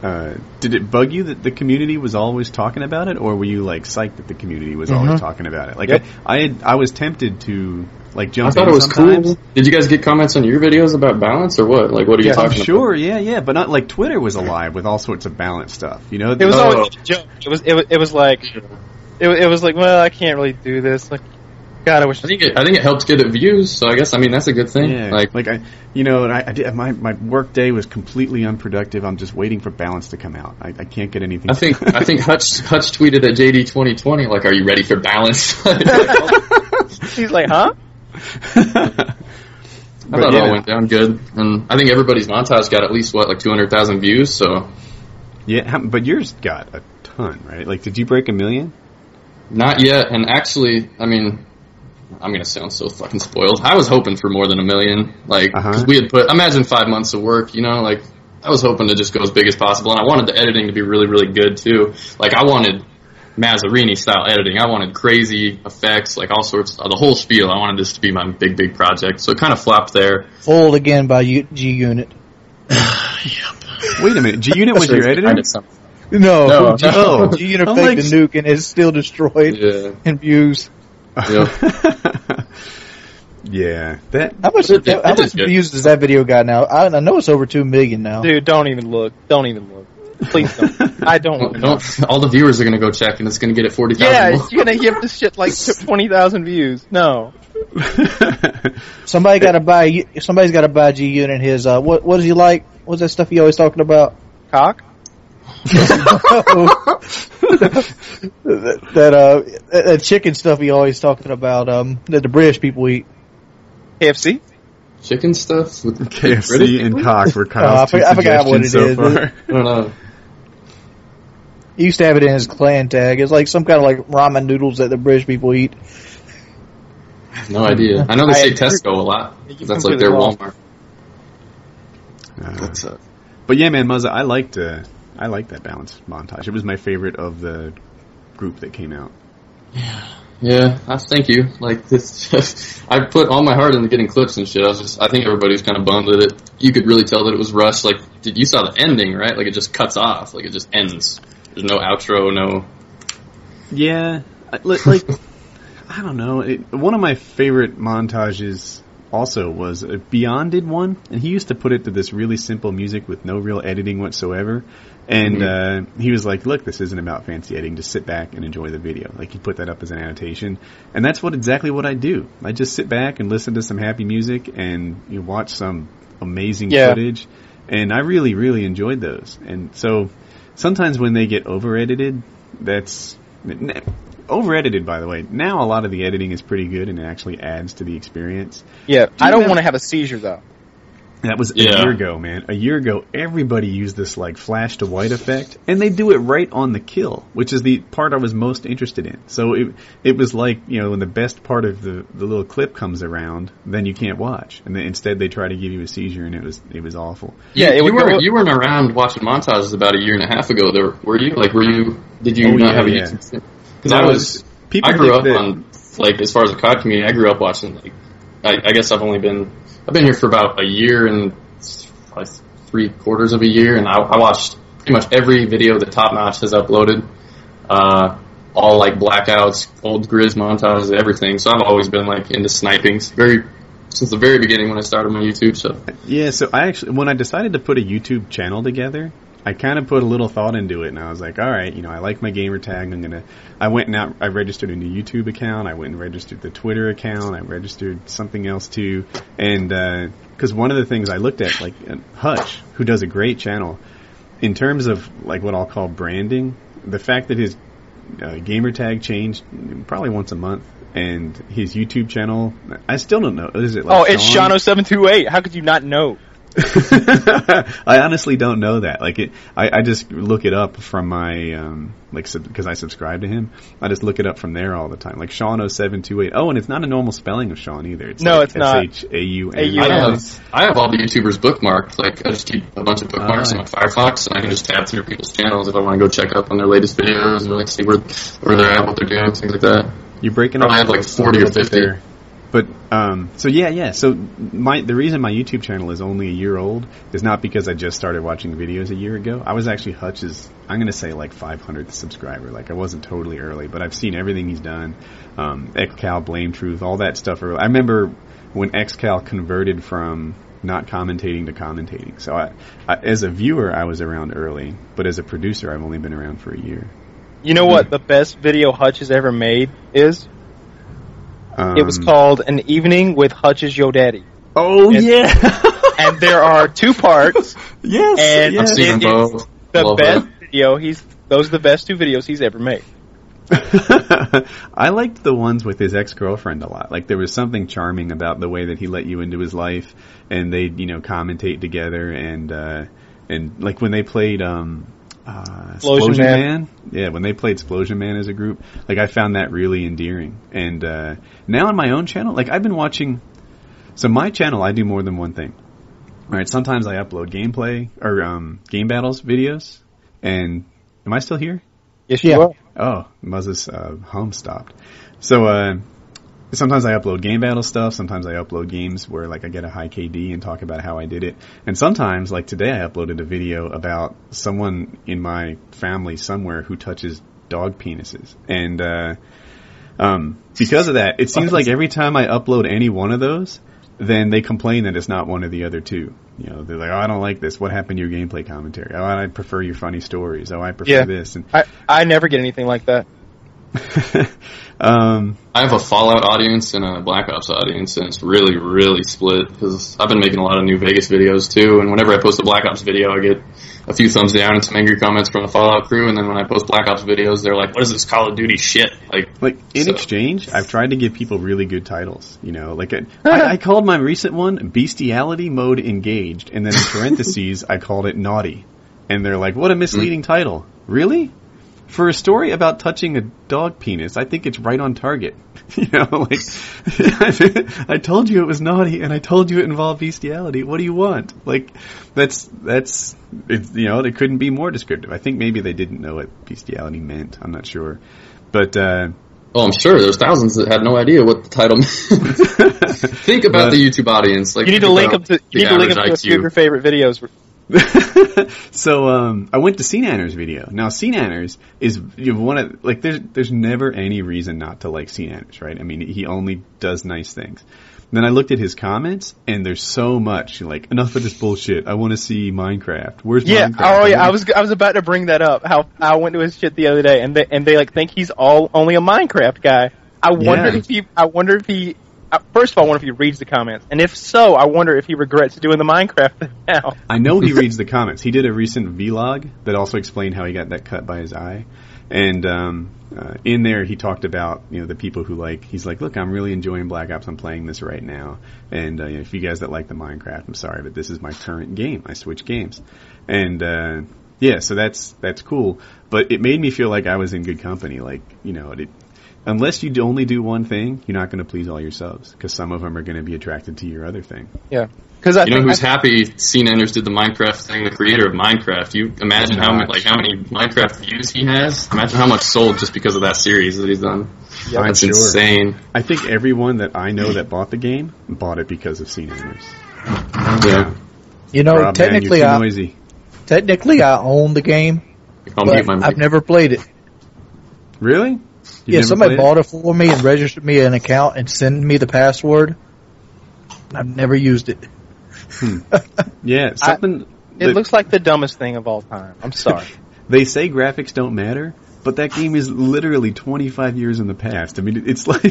Did it bug you that the community was always talking about it, or were you like psyched that the community was always talking about it? Like I was tempted to like jump. I thought it was cool. Did you guys get comments on your videos about balance or what? Like, what are you talking about? Sure, yeah, but not like Twitter was alive with all sorts of balance stuff. You know, it was always a joke. It was like, well, I can't really do this. Like, God, I think it helps get it views. So I guess that's a good thing. Yeah, I did my work day was completely unproductive. I'm just waiting for balance to come out. I can't get anything. I think Hutch tweeted at JD 2020 like, "Are you ready for balance?" He's like, huh? I thought it all went down good, and I think everybody's montage got at least 200,000 views. So yeah, but yours got a ton, right? Like, did you break 1 million? Not yet, and actually, I'm gonna sound so fucking spoiled. I was hoping for more than 1 million, because we had imagine 5 months of work, I was hoping to just go as big as possible, and I wanted the editing to be really, really good too. Like, I wanted Mazzarini style editing. I wanted crazy effects, like all sorts of the whole spiel. I wanted this to be my big, big project, so it kind of flopped there. Fooled again by GUNIT. Wait a minute, GUNIT was your editor? No. GUNIT faked the nuke and is still destroyed in views. Yeah. How much views does that video got now? I know it's over 2 million now. Dude, don't even look. Please don't. I don't. All the viewers are going to go check, and it's going to get at 40,000. Yeah, you're going to give this shit 20,000 views. No. Somebody's got to buy GUNIT his, what does he like? What's that stuff he always talking about? Cock? that chicken stuff he always talking about, that the British people eat. KFC? Chicken stuff? With KFC and cock were I forgot what it is. Far. I don't know. He used to have it in his clan tag. It's like some kind of ramen noodles that the British people eat. I have no idea. I know they say Tesco a lot. That's like their Walmart. But yeah, man, Muzza, I liked that balance montage. It was my favorite of the group that came out. Yeah, thank you. I put all my heart into getting clips and shit. I think everybody was kind of bummed with it. You could really tell that it was rushed. You saw the ending, right? It just cuts off. It just ends. There's no outro, no. Yeah, I don't know. One of my favorite montages also was Beyond did one, and he used to put it to this really simple music with no real editing whatsoever. And he was like, look, this isn't about fancy editing. Just sit back and enjoy the video. He put that up as an annotation. And that's exactly what I do. I just sit back and listen to some happy music and watch some amazing footage. And I really, really enjoyed those. And so sometimes when they get over-edited, that's... Over-edited, by the way. Now a lot of the editing is pretty good and it actually adds to the experience. Yeah, I don't want to have a seizure, though. That was a year ago, man. A year ago, everybody used this flash to white effect, and they do it right on the kill, which is the part I was most interested in. So it was when the best part of the little clip comes around, then you can't watch, and then instead they try to give you a seizure, and it was awful. Yeah, you weren't around watching montages about a year and a half ago. Were you? Did you not have a YouTube? Because I grew up on as far as the COD community, I grew up watching I guess I've been here for about a year and 3/4 of a year, and I watched pretty much every video that Top Notch has uploaded. All blackouts, old Grizz montages, everything. So I've always been into sniping since the very beginning when I started my YouTube. So yeah, so when I decided to put a YouTube channel together, I kind of put a little thought into it, and I was like, all right, I like my gamer tag. I went and I registered a new YouTube account. I went and registered the Twitter account. I registered something else too. And, cause one of the things I looked at, Hutch, who does a great channel, in terms of what I'll call branding, the fact that his gamer tag changed probably once a month, and his YouTube channel, I still don't know. Is it it's Shano728. How could you not know? I honestly don't know that. I just look it up from my because I subscribe to him. I just look it up from there all the time. Sean0728. Oh, and it's not a normal spelling of Sean either. It's it's not. SHAUN. I have all the YouTubers bookmarked. I just keep a bunch of bookmarks in my Firefox, and I can just tab through people's channels if I want to go check up on their latest videos or see where they're at, what they're doing, things like that. You're breaking up. I have 40 or 50. But so the reason my YouTube channel is only a year old is not because I just started watching videos a year ago. I was actually Hutch's, I'm going to say like 500th subscriber. Like I wasn't totally early, but I've seen everything he's done. XCal, Blame Truth, all that stuff. I remember when XCal converted from not commentating to commentating. So I, as a viewer, I was around early, but as a producer, I've only been around for a year. You know what the best video Hutch has ever made is? It was called An Evening with Hutch's Yo Daddy. Oh, yeah! And there are 2 parts. Yes! And I've seen them both. The best video, those are the best 2 videos he's ever made. I liked the ones with his ex-girlfriend a lot. Like, there was something charming about the way that he let you into his life, and they'd, commentate together, and like when they played, Explosion Man. Yeah, when they played Explosion Man as a group, like I found that really endearing. And now on my own channel, like I've been watching. So my channel, I do more than one thing. All right, sometimes I upload gameplay or game battles videos. And am I still here? Yes, you are. Oh, Muzza's home stopped. So sometimes I upload game battle stuff. Sometimes I upload games where like I get a high KD and talk about how I did it. And sometimes, like today, I uploaded a video about someone in my family somewhere who touches dog penises. And because of that, it seems like every time I upload any one of those, then they complain that it's not one of the other 2. They're like, oh, I don't like this. What happened to your gameplay commentary? Oh, I prefer your funny stories. Oh, I prefer this. And I never get anything like that. I have a Fallout audience and a Black Ops audience, and it's really, really split, because I've been making a lot of new Vegas videos, too, and whenever I post a Black Ops video, I get a few thumbs down and some angry comments from the Fallout crew, and then when I post Black Ops videos, they're like, what is this Call of Duty shit? Like in exchange, I've tried to give people really good titles, I called my recent one, Bestiality Mode Engaged, and then in parentheses, I called it Naughty, and they're like, what a misleading title. Really? For a story about touching a dog penis, I think it's right on target. I told you it was naughty, and I told you it involved bestiality. What do you want? That's it couldn't be more descriptive. I think maybe they didn't know what bestiality meant. I'm not sure. But, I'm sure there's thousands that had no idea what the title meant. Think about the YouTube audience. You need to link them to a few of your favorite videos. So I went to Seananners' video. Now Seananners is there's never any reason not to like Seananners, right? I mean, he only does nice things. Then I looked at his comments, and there's so much enough of this bullshit. I want to see Minecraft. Where's Minecraft? Oh yeah, I was about to bring that up. How I went to his shit the other day, and they think he's only a Minecraft guy. I wonder if he. First of all, I wonder if he reads the comments, and if so, I wonder if he regrets doing the Minecraft thing now. I know he reads the comments. He did a recent vlog that also explained how he got that cut by his eye, and in there he talked about the people who he's like, look, I'm really enjoying Black Ops. I'm playing this right now, and if you guys that like the Minecraft, I'm sorry, but this is my current game. I switch games, and so that's cool. But it made me feel like I was in good company. Unless you only do one thing, you're not going to please all your subs, because some of them are going to be attracted to your other thing. Yeah. Who's happy Seananners did the Minecraft thing, the creator of Minecraft. You imagine how many Minecraft views he has? Imagine how much sold just because of that series that he's done. Yeah, that's insane. I think everyone that I know that bought the game bought it because of Seananners. Yeah. Rob, technically, man, you're too noisy. Technically, I own the game, but I've never played it. Really? Somebody bought it for me and registered me an account and sent me the password. I've never used it. Yeah, something. It looks like the dumbest thing of all time. I'm sorry. They say graphics don't matter, but that game is literally 25 years in the past. I mean, it's like,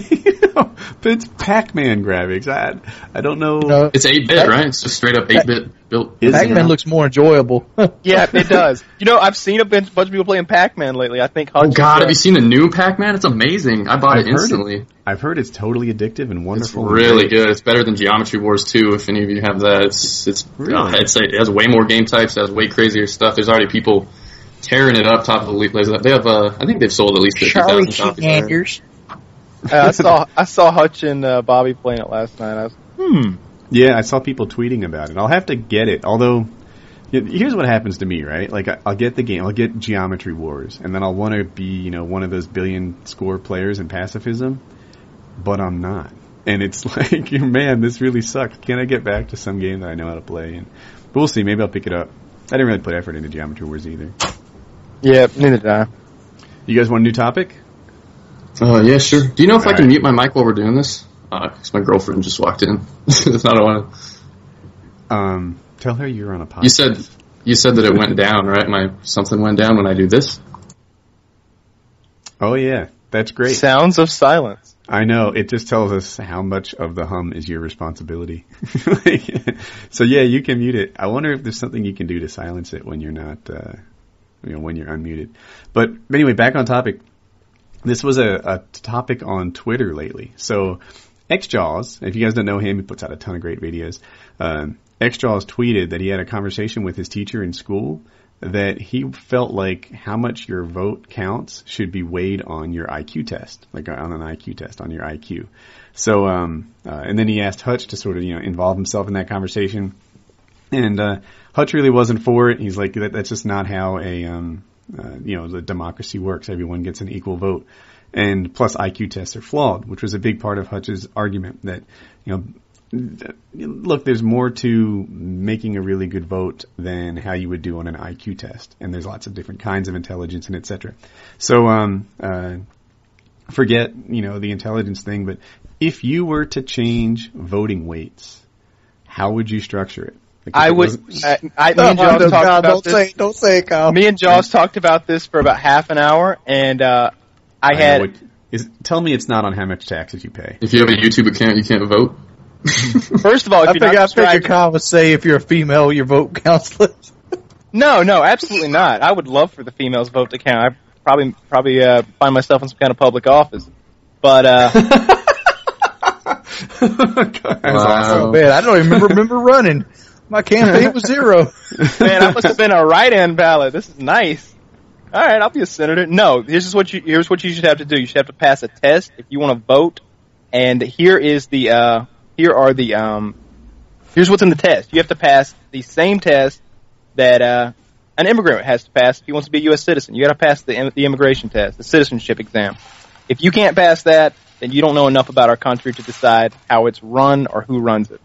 but it's Pac-Man graphics. I don't know. No, it's 8-bit, right? It's just straight up 8-bit built. Pac-Man looks more enjoyable. Yeah, it does. I've seen a bunch of people playing Pac-Man lately. I think. Oh God, have you seen the new Pac-Man? It's amazing. I bought it instantly. I've heard it's totally addictive and wonderful. It's really good. It's better than Geometry Wars 2. If any of you have that, it has way more game types. It has way crazier stuff. There's already people tearing it up top of the league. They have, I think they've sold at least 50,000 copies. I saw Hutch and Bobby playing it last night. Yeah, I saw people tweeting about it. I'll have to get it. Although, here's what happens to me, right? I'll get the game, I'll get Geometry Wars, and then I'll want to be, one of those billion score players in pacifism, but I'm not. And it's like, man, this really sucks. Can I get back to some game that I know how to play? But we'll see. Maybe I'll pick it up. I didn't really put effort into Geometry Wars either. Yeah, neither did I. You guys want a new topic? Yeah, sure. Do you know if I can mute my mic while we're doing this? Because my girlfriend just walked in. That's not what I want. Tell her you're on a podcast. You said that it went down, right? Something went down when I do this? Oh, yeah. That's great. Sounds of silence. I know. It just tells us how much of the hum is your responsibility. So, yeah, you can mute it. I wonder if there's something you can do to silence it when you're not, when you're unmuted. But anyway, back on topic. This was a topic on Twitter lately. So, XJaws, if you guys don't know him, he puts out a ton of great videos. XJaws tweeted that he had a conversation with his teacher in school that he felt like how much your vote counts should be weighed on your IQ test, like on an IQ test, on your IQ. So, and then he asked Hutch to sort of, involve himself in that conversation. And Hutch really wasn't for it. He's like, that's just not how the democracy works. Everyone gets an equal vote. And plus IQ tests are flawed, which was a big part of Hutch's argument that, look, there's more to making a really good vote than how you would do on an IQ test. And there's lots of different kinds of intelligence and et cetera. So, forget, the intelligence thing, but if you were to change voting weights, how would you structure it? I would. Me and Jaws talked about this. Don't say it, Kyle. Me and Jaws talked about this for about half an hour, and tell me it's not on how much taxes you pay. If you have a YouTube account, you can't vote. First of all, I figured Kyle would say if you're a female, your vote counts less. No, absolutely not. I would love for the females' vote to count. I probably find myself in some kind of public office, but. Oh man, I don't even remember running. My campaign was 0. Man, I must have been a write-in ballot. This is nice. All right, I'll be a senator. No, here's what you should have to do. You should have to pass a test if you want to vote. And here's what's in the test. You have to pass the same test that an immigrant has to pass if he wants to be a U.S. citizen. You got to pass the immigration test, the citizenship exam. If you can't pass that, then you don't know enough about our country to decide how it's run or who runs it.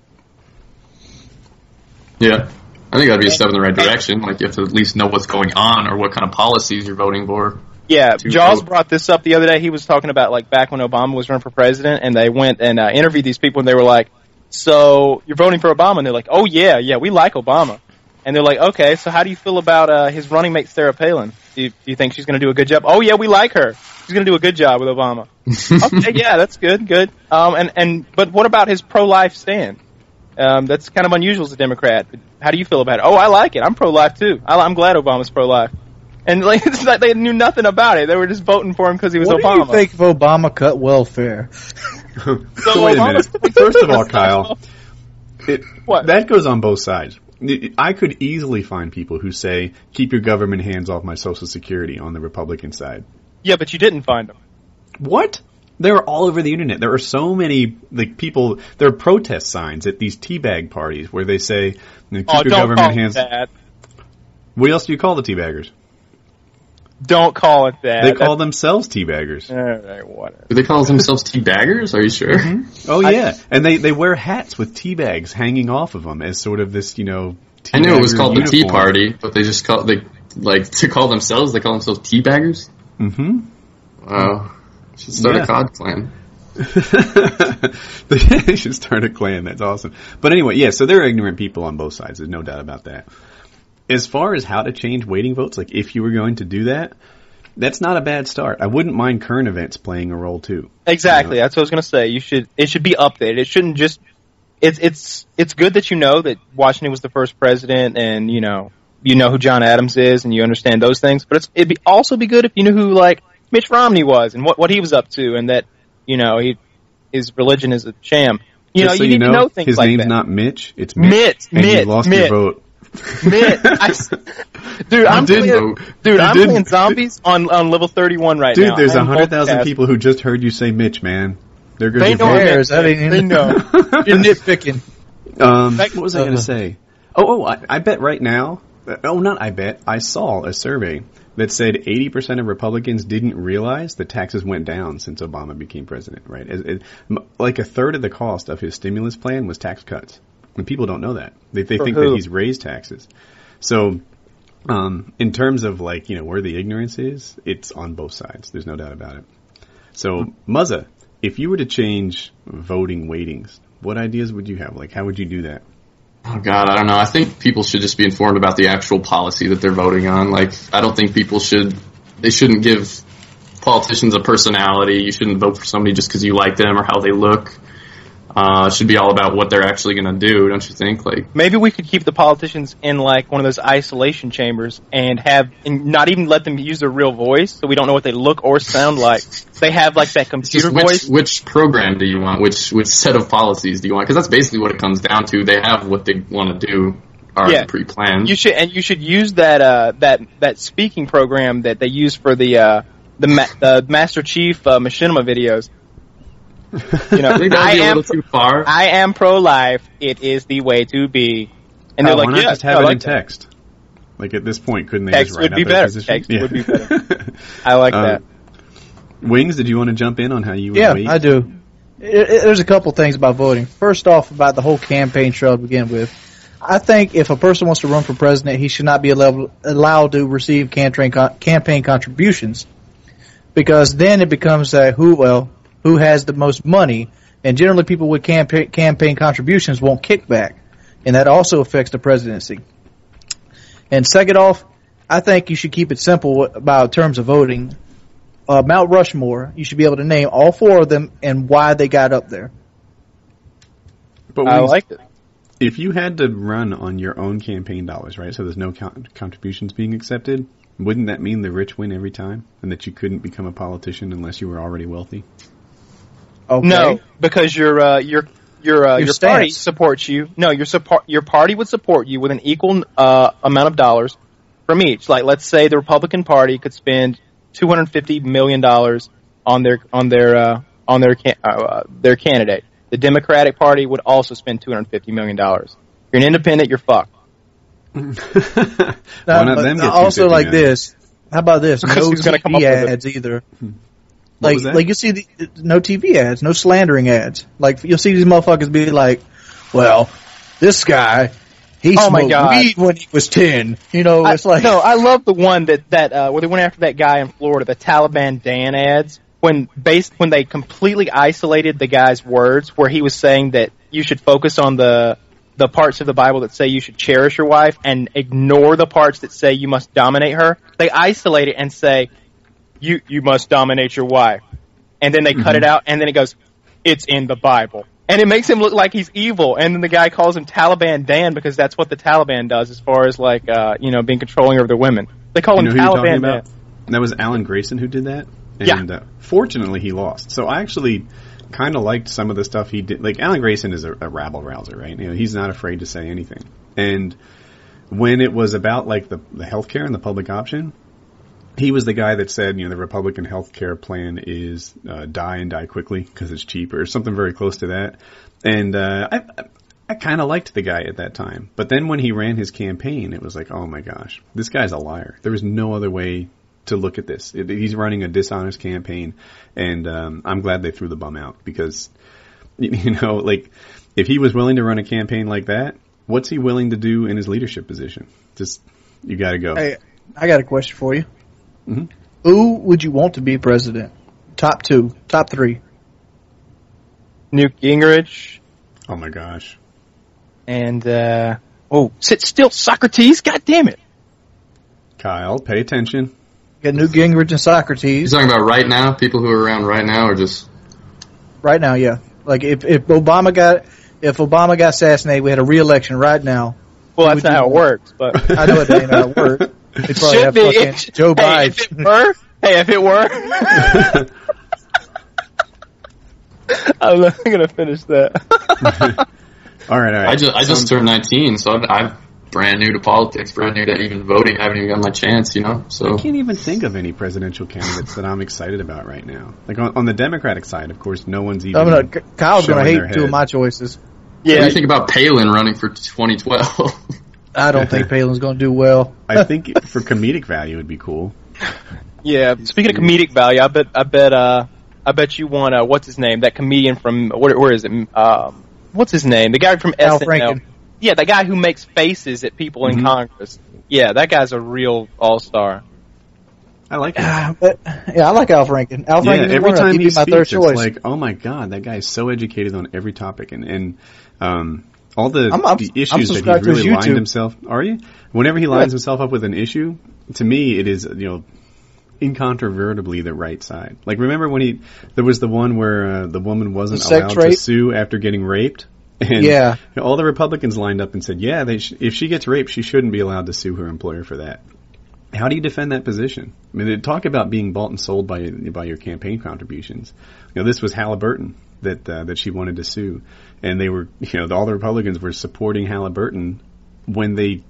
Yeah. I think that'd be a step in the right direction. Like, you have to at least know what's going on or what kind of policies you're voting for. Yeah, Jaws brought this up the other day. He was talking about, like, back when Obama was running for president, and they went and interviewed these people, and they were like, so you're voting for Obama? And they're like, oh, yeah, we like Obama. And they're like, okay, so how do you feel about his running mate, Sarah Palin? Do you think she's going to do a good job? Oh, yeah, we like her. She's going to do a good job with Obama. Okay, yeah, that's good. But what about his pro-life stand? That's kind of unusual as a Democrat. How do you feel about it? Oh, I like it. I'm pro-life, too. I'm glad Obama's pro-life. And like, it's like they knew nothing about it. They were just voting for him because he was Obama. What do you think of Obama cut welfare? So wait a minute. First of all, Kyle, that goes on both sides. I could easily find people who say, keep your government hands off my Social Security on the Republican side. Yeah, but you didn't find them. What? They're all over the internet. There are so many people. There are protest signs at these teabag parties where they say, "Keep your government hands." That. What else do you call the teabaggers? Don't call it that. They call themselves teabaggers. All right, whatever. Do they call themselves teabaggers? Are you sure? Mm-hmm. Oh yeah, and they wear hats with tea bags hanging off of them as sort of this, I knew it was called the Tea Party, but they just call to call themselves. They call themselves teabaggers. Mm-hmm. Wow. Should start a COD clan. They should start a clan. That's awesome. But anyway, yeah, so there are ignorant people on both sides. There's no doubt about that. As far as how to change weighting votes, like if you were going to do that, that's not a bad start. I wouldn't mind current events playing a role too. Exactly. That's what I was going to say. It should be updated. It shouldn't just, it's good that you know that Washington was the first president and, you know who John Adams is and you understand those things. But it'd also be good if you knew who, like, Mitch Romney was and what he was up to and that, his religion is a sham. You need to know things like that. His name's not Mitch, it's Mitch. You lost your vote. I'm playing zombies on level 31 right now. Dude, there's 100,000 people who just heard you say Mitch, man. They're good. They know. They know. You're nitpicking. What was I going to say? I bet right now. Not I bet. I saw a survey that said 80% of Republicans didn't realize that taxes went down since Obama became president, right? Like a third of the cost of his stimulus plan was tax cuts. And people don't know that. They think that he's raised taxes. So, in terms of like, where the ignorance is, it's on both sides. There's no doubt about it. So, Muzza, if you were to change voting weightings, what ideas would you have? Like, how would you do that? Oh God, I don't know. I think people should just be informed about the actual policy that they're voting on. Like, I don't think they shouldn't give politicians a personality. You shouldn't vote for somebody just because you like them or how they look. It should be all about what they're actually going to do, don't you think? Like, maybe we could keep the politicians in like one of those isolation chambers and not even let them use their real voice, so we don't know what they look or sound like. They have like that computer voice. Which program do you want? Which set of policies do you want? Because that's basically what it comes down to. They have what they want to do already pre-planned. You should use that speaking program that they use for the Master Chief machinima videos. I am a little too far. I am pro-life. It is the way to be. And they're like, why not just have it in text? Like at this point, couldn't they text just write would be out their better. position? Text would be better. I like that. Wings, did you want to jump in on how you would wait? I do. There's a couple things about voting. First off, about the whole campaign trail to begin with. I think if a person wants to run for president, he should not be allowed to receive campaign contributions, because then it becomes who has the most money, and generally people with campaign contributions won't kick back, and that also affects the presidency. And second off, I think you should keep it simple about terms of voting. Mount Rushmore, you should be able to name all four of them and why they got up there. But I like it. If you had to run on your own campaign dollars, right, so there's no contributions being accepted, wouldn't that mean the rich win every time, and that you couldn't become a politician unless you were already wealthy? Okay. No, because your party supports you. No, your party would support you with an equal amount of dollars from each. Like, let's say the Republican Party could spend $250 million on their candidate. The Democratic Party would also spend $250 million. If you're an independent, you're fucked. Why not them get also, like million? This. How about this? No TV ads either. Like you see no TV ads, no slandering ads. Like you'll see these motherfuckers be like, "Well, this guy, he smoked weed when he was 10." It's like no. I love the one that where they went after that guy in Florida, the Taliban Dan ads. When they completely isolated the guy's words, where he was saying that you should focus on the parts of the Bible that say you should cherish your wife and ignore the parts that say you must dominate her. They isolate it and say, You must dominate your wife. And then they cut it out, and then it goes, it's in the Bible. And it makes him look like he's evil, and then the guy calls him Taliban Dan because that's what the Taliban does as far as, like, being controlling over the women. They call him Taliban Dan. That was Alan Grayson who did that? And fortunately, he lost. So I actually kind of liked some of the stuff he did. Like, Alan Grayson is a rabble-rouser, right? He's not afraid to say anything. And when it was about, like, the healthcare and the public option, he was the guy that said, the Republican health care plan is die and die quickly because it's cheaper, or something very close to that. And I kind of liked the guy at that time. But then when he ran his campaign, it was like, oh my gosh, this guy's a liar. There was no other way to look at this. He's running a dishonest campaign, and I'm glad they threw the bum out because, like, if he was willing to run a campaign like that, what's he willing to do in his leadership position? Just, you got to go. Hey, I got a question for you. Mm-hmm. Who would you want to be president? Top 2, top 3. Newt Gingrich. Oh my gosh. And sit still, Socrates. God damn it. Kyle, pay attention. Got Newt Gingrich and Socrates. You're talking about right now? People who are around right now, or just right now? Yeah. Like if Obama got assassinated, we had a re-election right now. Well, that's not how it works. But I know it ain't how it works. It's probably have fucking Joe Biden. If it were. I'm not going to finish that. All right. I just turned 19, so I'm brand new to politics, brand new to even voting. I haven't even got my chance, So I can't even think of any presidential candidates that I'm excited about right now. Like on the Democratic side, of course, no one's even. Kyle's going to hate 2 of my choices. Yeah. What do you think about Palin running for 2012? I don't think Palin's going to do well. I think for comedic value, it'd be cool. Yeah. Speaking of comedic value, I bet you want what's his name? That comedian from where is it? What's his name? The guy from Al SNL. Franken. Yeah, the guy who makes faces at people in Congress. Yeah, that guy's a real all-star. I like him. I like Al Franken. Al Franken every time he my third speaks, choice. it's like, oh my god, that guy is so educated on every topic, and all the issues that he really lined himself. Are you? Whenever he lines himself up with an issue, to me, it is incontrovertibly the right side. Like, remember when there was the one where the woman wasn't allowed to sue after getting raped? And all the Republicans lined up and said, yeah, if she gets raped, she shouldn't be allowed to sue her employer for that. How do you defend that position? I mean, they talk about being bought and sold by your campaign contributions. This was Halliburton that she wanted to sue, and they were, all the Republicans were supporting Halliburton when they,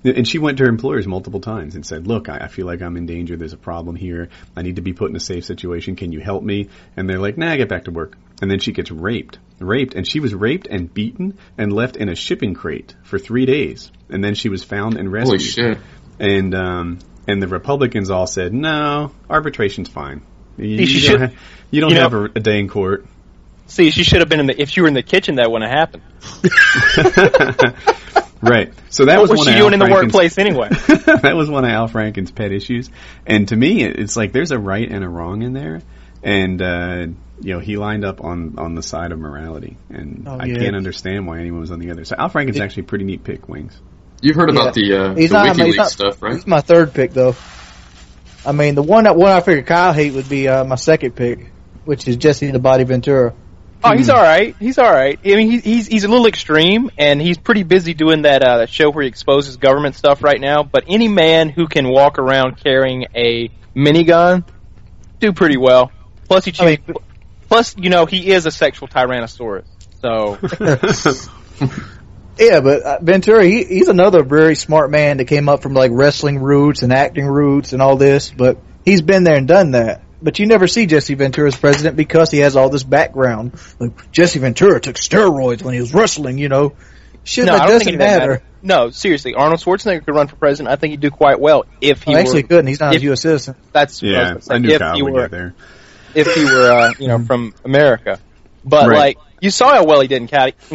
and she went to her employers multiple times and said, look, I feel like I'm in danger. There's a problem here. I need to be put in a safe situation. Can you help me? And they're like, nah, get back to work. And then she gets raped, and she was raped and beaten and left in a shipping crate for 3 days. And then she was found and rescued. Holy shit. And the Republicans all said, no, arbitration's fine. You don't have a day in court. See, she should have been if she were in the kitchen, that wouldn't have happened. Right. So that what was she doing in the workplace anyway? That was one of Al Franken's pet issues. And to me, it's like there's a right and a wrong in there. And, he lined up on the side of morality. And I can't understand why anyone was on the other side. Al Franken's actually a pretty neat pick, Wings. You've heard about the WikiLeaks stuff, right? He's my third pick, though. I mean, the one I figured Kyle hate would be my second pick, which is Jesse the Body Ventura. Oh, he's all right. He's all right. I mean, he's a little extreme, and he's pretty busy doing that show where he exposes government stuff right now. But any man who can walk around carrying a minigun do pretty well. Plus, he is a sexual tyrannosaurus. So. Yeah, but Ventura, he's another very smart man that came up from wrestling roots and acting roots and all this. But he's been there and done that. But you never see Jesse Ventura as president because he has all this background. Like, Jesse Ventura took steroids when he was wrestling, Shit, that doesn't matter. No, seriously, Arnold Schwarzenegger could run for president. I think he'd do quite well if he actually couldn't. He's not a U.S. citizen. That's I knew Kyle would get there. If he were, from America. But, you saw how well he did in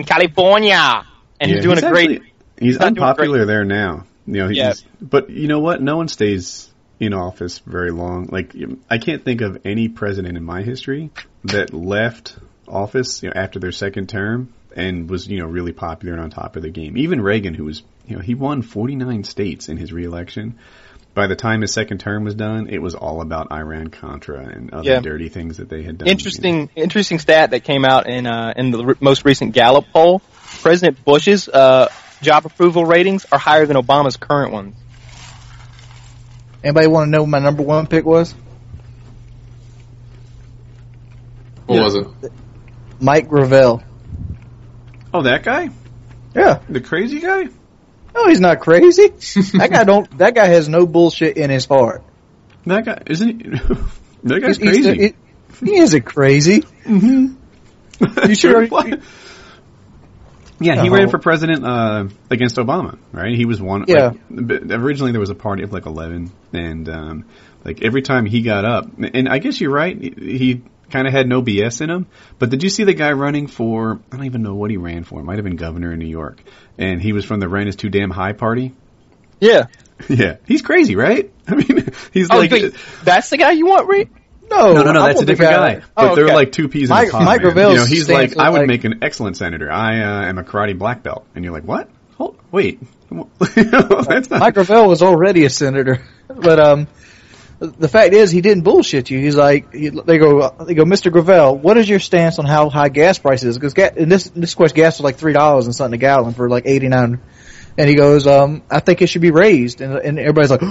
California. And he's doing great... He's unpopular there now. But you know what? No one stays in office very long. I can't think of any president in my history that left office after their second term and was really popular and on top of the game. Even Reagan, who was he won 49 states in his reelection. By the time his second term was done, it was all about Iran-Contra and other dirty things that they had done. Interesting stat that came out in the most recent Gallup poll. President Bush's job approval ratings are higher than Obama's current ones. Anybody want to know what my number one pick was? What was it? Mike Gravel. Oh, that guy? Yeah. The crazy guy? No, he's not crazy. That guy has no bullshit in his heart. That guy, isn't he? That guy's crazy. He isn't crazy. Mm-hmm. You sure? Yeah, he ran for president against Obama, right? He was one. Yeah. Originally, there was a party of 11, and every time he got up, and I guess you're right, he kind of had no BS in him. But did you see the guy running for? I don't even know what he ran for. It might have been governor in New York, and he was from the Rent is Too Damn High party. Yeah. Yeah, he's crazy, right? I mean, he's that's the guy you want, Reed? No, that's a different guy. But they're like two peas in a pod. Mike Gravel, he's like, I would make an excellent senator. I am a karate black belt, and you're like, what? Wait, that's not. Mike Gravel was already a senator, but the fact is, he didn't bullshit you. He's like, they go, Mr. Gravel, what is your stance on how high gas prices? Because in this course, gas was $3 and something a gallon for 89. And he goes, I think it should be raised, and everybody's like.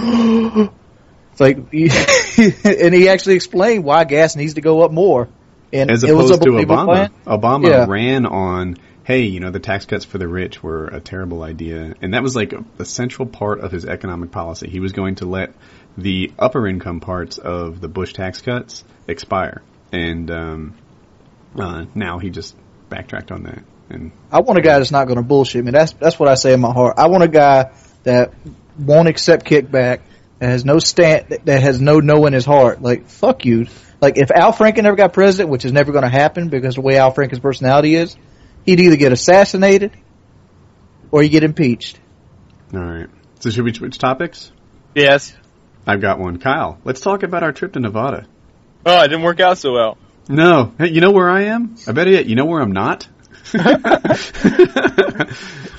It's like, and he actually explained why gas needs to go up more. And as opposed to Obama. Obama ran on, hey, the tax cuts for the rich were a terrible idea. And that was a central part of his economic policy. He was going to let the upper income parts of the Bush tax cuts expire. And now he just backtracked on that. And I want a guy that's not going to bullshit me. That's what I say in my heart. I want a guy that won't accept kickback, that has no that has no in his heart, like, fuck you. Like, if Al Franken ever got president, which is never going to happen because of the way Al Franken's personality is, he'd either get assassinated or you get impeached. All right. So should we switch topics? Yes. I've got one. Kyle, let's talk about our trip to Nevada. Oh, it didn't work out so well. No. Hey, you know where I am? I bet you know where I'm not?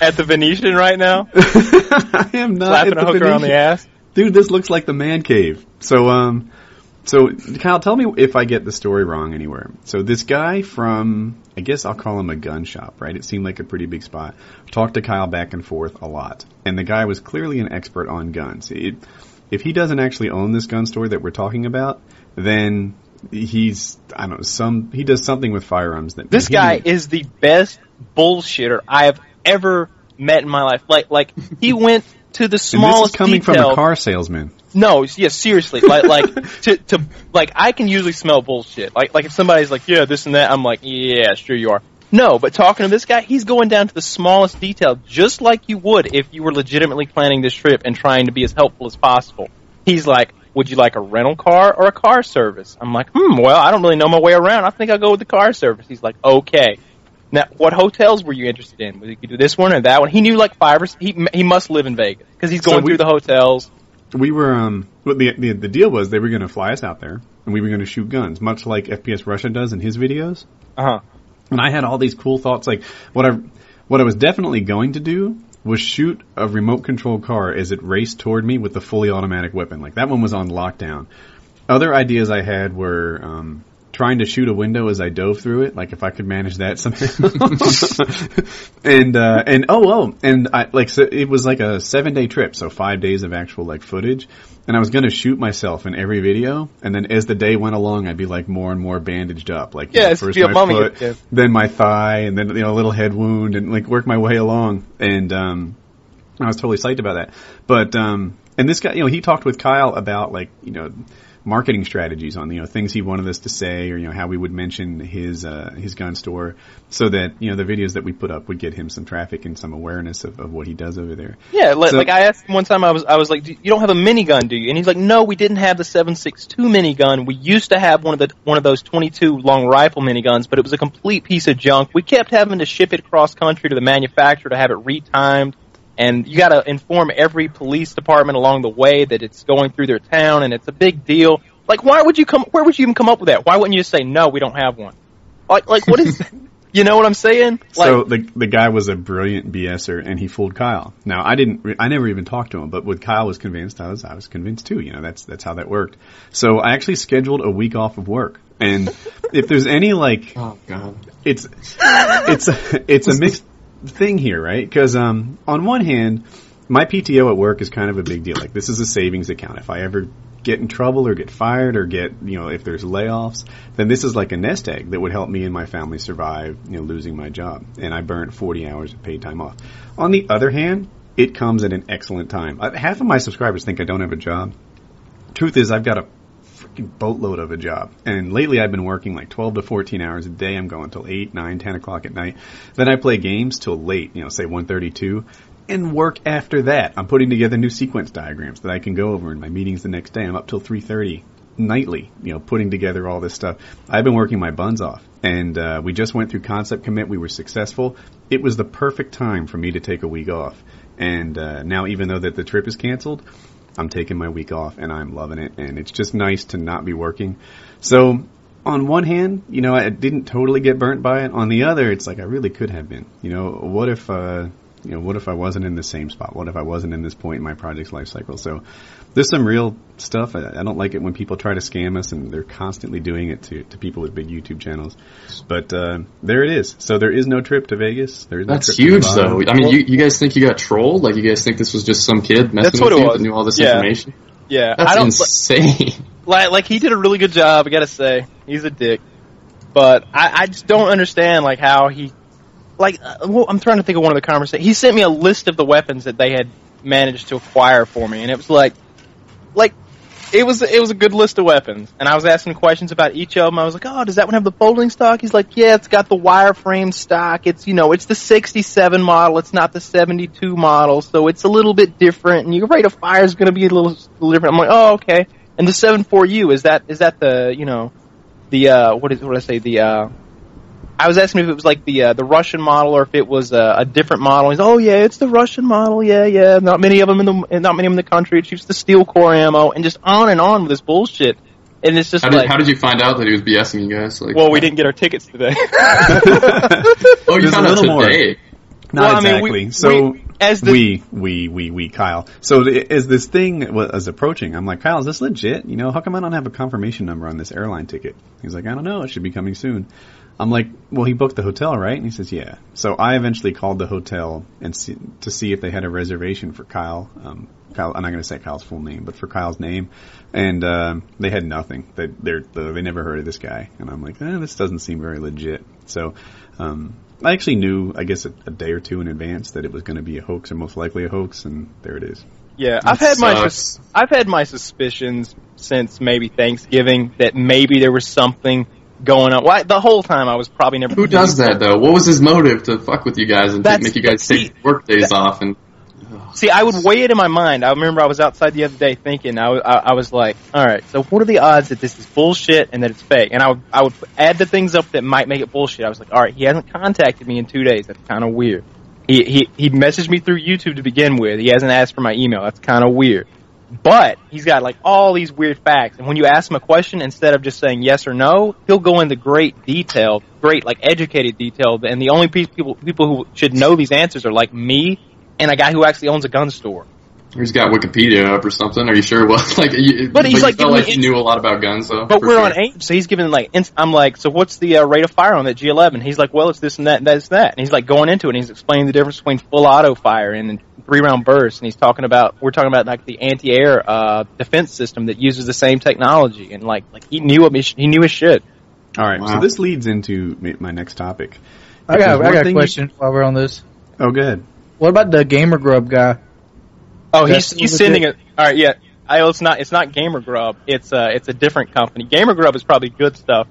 At the Venetian right now? I am not slapping at a the hooker Venetian. on the ass? Dude, this looks like the man cave. So Kyle, tell me if I get the story wrong anywhere. So this guy from, I guess I'll call him a gun shop, right? It seemed like a pretty big spot. Talked to Kyle back and forth a lot. And the guy was clearly an expert on guns. If he doesn't actually own this gun store that we're talking about, then he's, I don't know, he does something with firearms. This guy is the best bullshitter I have ever met in my life. Like he went to the smallest detail. This is coming detail. from a car salesman. No, yeah, seriously. Like I can usually smell bullshit. Like if somebody's like, yeah, this and that, I'm like, yeah, sure you are. No, but talking to this guy, he's going down to the smallest detail, just like you would if you were legitimately planning this trip and trying to be as helpful as possible. He's like, would you like a rental car or a car service? I'm like, well, I don't really know my way around. I think I'll go with the car service. He's like, okay. Now, what hotels were you interested in? Was you could do this one or that one? He knew like 5 or he must live in Vegas because he's going through the hotels. We were, the deal was they were going to fly us out there and we were going to shoot guns, much like FPS Russia does in his videos. Uh-huh. And I had all these cool thoughts, like what I was definitely going to do was shoot a remote control car as it raced toward me with the fully automatic weapon. Like that one was on lockdown. Other ideas I had were trying to shoot a window as I dove through it, like if I could manage that somehow. So it was like a 7-day trip, so 5 days of actual like footage. And I was going to shoot myself in every video, and then as the day went along, I'd be like more and more bandaged up. Like first my foot, then my thigh, and then a little head wound, and like work my way along. And I was totally psyched about that. But and this guy, he talked with Kyle about like marketing strategies on things he wanted us to say, or how we would mention his gun store, so that the videos that we put up would get him some traffic and some awareness of what he does over there. Yeah, like I asked him one time, I was like, you don't have a minigun, do you? And he's like, no, we didn't have the 7.62 minigun. We used to have one of those 22 long rifle miniguns, but it was a complete piece of junk. We kept having to ship it cross country to the manufacturer to have it retimed. And you got to inform every police department along the way that it's going through their town, and it's a big deal. Like, where would you even come up with that? Why wouldn't you just say, no, we don't have one? Like what is, you know what I'm saying? Like, so the guy was a brilliant BSer, and he fooled Kyle. Now, I never even talked to him, but when Kyle was convinced, I was convinced too. That's how that worked. So I actually scheduled a week off of work. And if there's any like, oh god, it's a mixed thing here, right? Because on one hand, my PTO at work is kind of a big deal. Like, this is a savings account. If I ever get in trouble or get fired or get, if there's layoffs, then this is like a nest egg that would help me and my family survive, losing my job. And I burnt 40 hours of paid time off. On the other hand, it comes at an excellent time. Half of my subscribers think I don't have a job. Truth is, I've got a freaking boatload of a job. And lately I've been working like 12 to 14 hours a day. I'm going till 8, 9, 10 o'clock at night. Then I play games till late, say 1:32. And work after that. I'm putting together new sequence diagrams that I can go over in my meetings the next day. I'm up till 3:30 nightly, putting together all this stuff. I've been working my buns off. And we just went through concept commit. We were successful. It was the perfect time for me to take a week off. And now, even though that the trip is canceled, I'm taking my week off, and I'm loving it. And it's just nice to not be working. So on one hand, I didn't totally get burnt by it. On the other, it's like I really could have been. What if I wasn't in the same spot? What if I wasn't in this point in my project's life cycle? So there's some real stuff. I don't like it when people try to scam us, and they're constantly doing it to people with big YouTube channels. But there it is. So there is no trip to Vegas. There is no That's trip huge, to Nevada. though. I mean, you guys think you got trolled? Like, you guys think this was just some kid messing with you that knew all this information? Yeah. That's insane. Like, he did a really good job, I gotta say. He's a dick. But I just don't understand, like, how he... Like, I'm trying to think of one of the conversations. He sent me a list of the weapons that they had managed to acquire for me, and it was like, It was a good list of weapons, and I was asking questions about each of them. I was like, "Oh, does that one have the folding stock?" He's like, "Yeah, it's got the wireframe stock. It's it's the 67 model. It's not the 72 model, so it's a little bit different. And your rate of fire is going to be a little different." I'm like, "Oh, okay." And the 74U is that the what did I say I was asking if it was like the Russian model or if it was a different model. He's, "Oh yeah, it's the Russian model. Yeah. Not many of them in the country. It shoots the steel core ammo," and just on with this bullshit. And it's just how did you find out that he was BSing you guys? Well, we didn't get our tickets today. Oh, you found out today. More. Not exactly. We, Kyle. So as this thing was approaching, I'm like, "Kyle, is this legit? How come I don't have a confirmation number on this airline ticket?" He's like, "I don't know. It should be coming soon." I'm like, "Well, he booked the hotel, right?" And he says, "Yeah." So I eventually called the hotel to see if they had a reservation for Kyle. Kyle, I'm not going to say Kyle's full name, but for Kyle's name, and they had nothing. They never heard of this guy, and I'm like, this doesn't seem very legit. So I actually knew, I guess, a day or two in advance that it was going to be a hoax, or most likely a hoax, and there it is. Yeah, I've had my suspicions since maybe Thanksgiving that maybe there was something going on. Well, the whole time I was probably never. Who does that though? What was his motive to fuck with you guys and make you guys take work days off? And see, I would weigh it in my mind. I remember I was outside the other day thinking. I was like, all right, so what are the odds that this is bullshit and that it's fake? And I would add the things up that might make it bullshit. I was like, all right, he hasn't contacted me in 2 days. That's kind of weird. He messaged me through YouTube to begin with. He hasn't asked for my email. That's kind of weird. But he's got like all these weird facts, and when you ask him a question, instead of just saying yes or no, he'll go into great detail, like educated detail. And the only people who should know these answers are like me and a guy who actually owns a gun store. He's got Wikipedia up or something. Are you sure? Well, but he's like, felt like he knew a lot about guns, though. But we're on AIM, so he's giving I'm like, so what's the rate of fire on that G11? He's like, well, it's this and that and that's that. And he's like going into it, and he's explaining the difference between full auto fire and 3-round bursts. And we're talking about like the anti-air defense system that uses the same technology. And like he knew his shit. All right, wow. So this leads into my next topic. I got a question while we're on this. Oh, go ahead. What about the Gamer Grub guy? Oh, he's sending it. All right, yeah. It's not Gamer Grub. It's a different company. Gamer Grub is probably good stuff.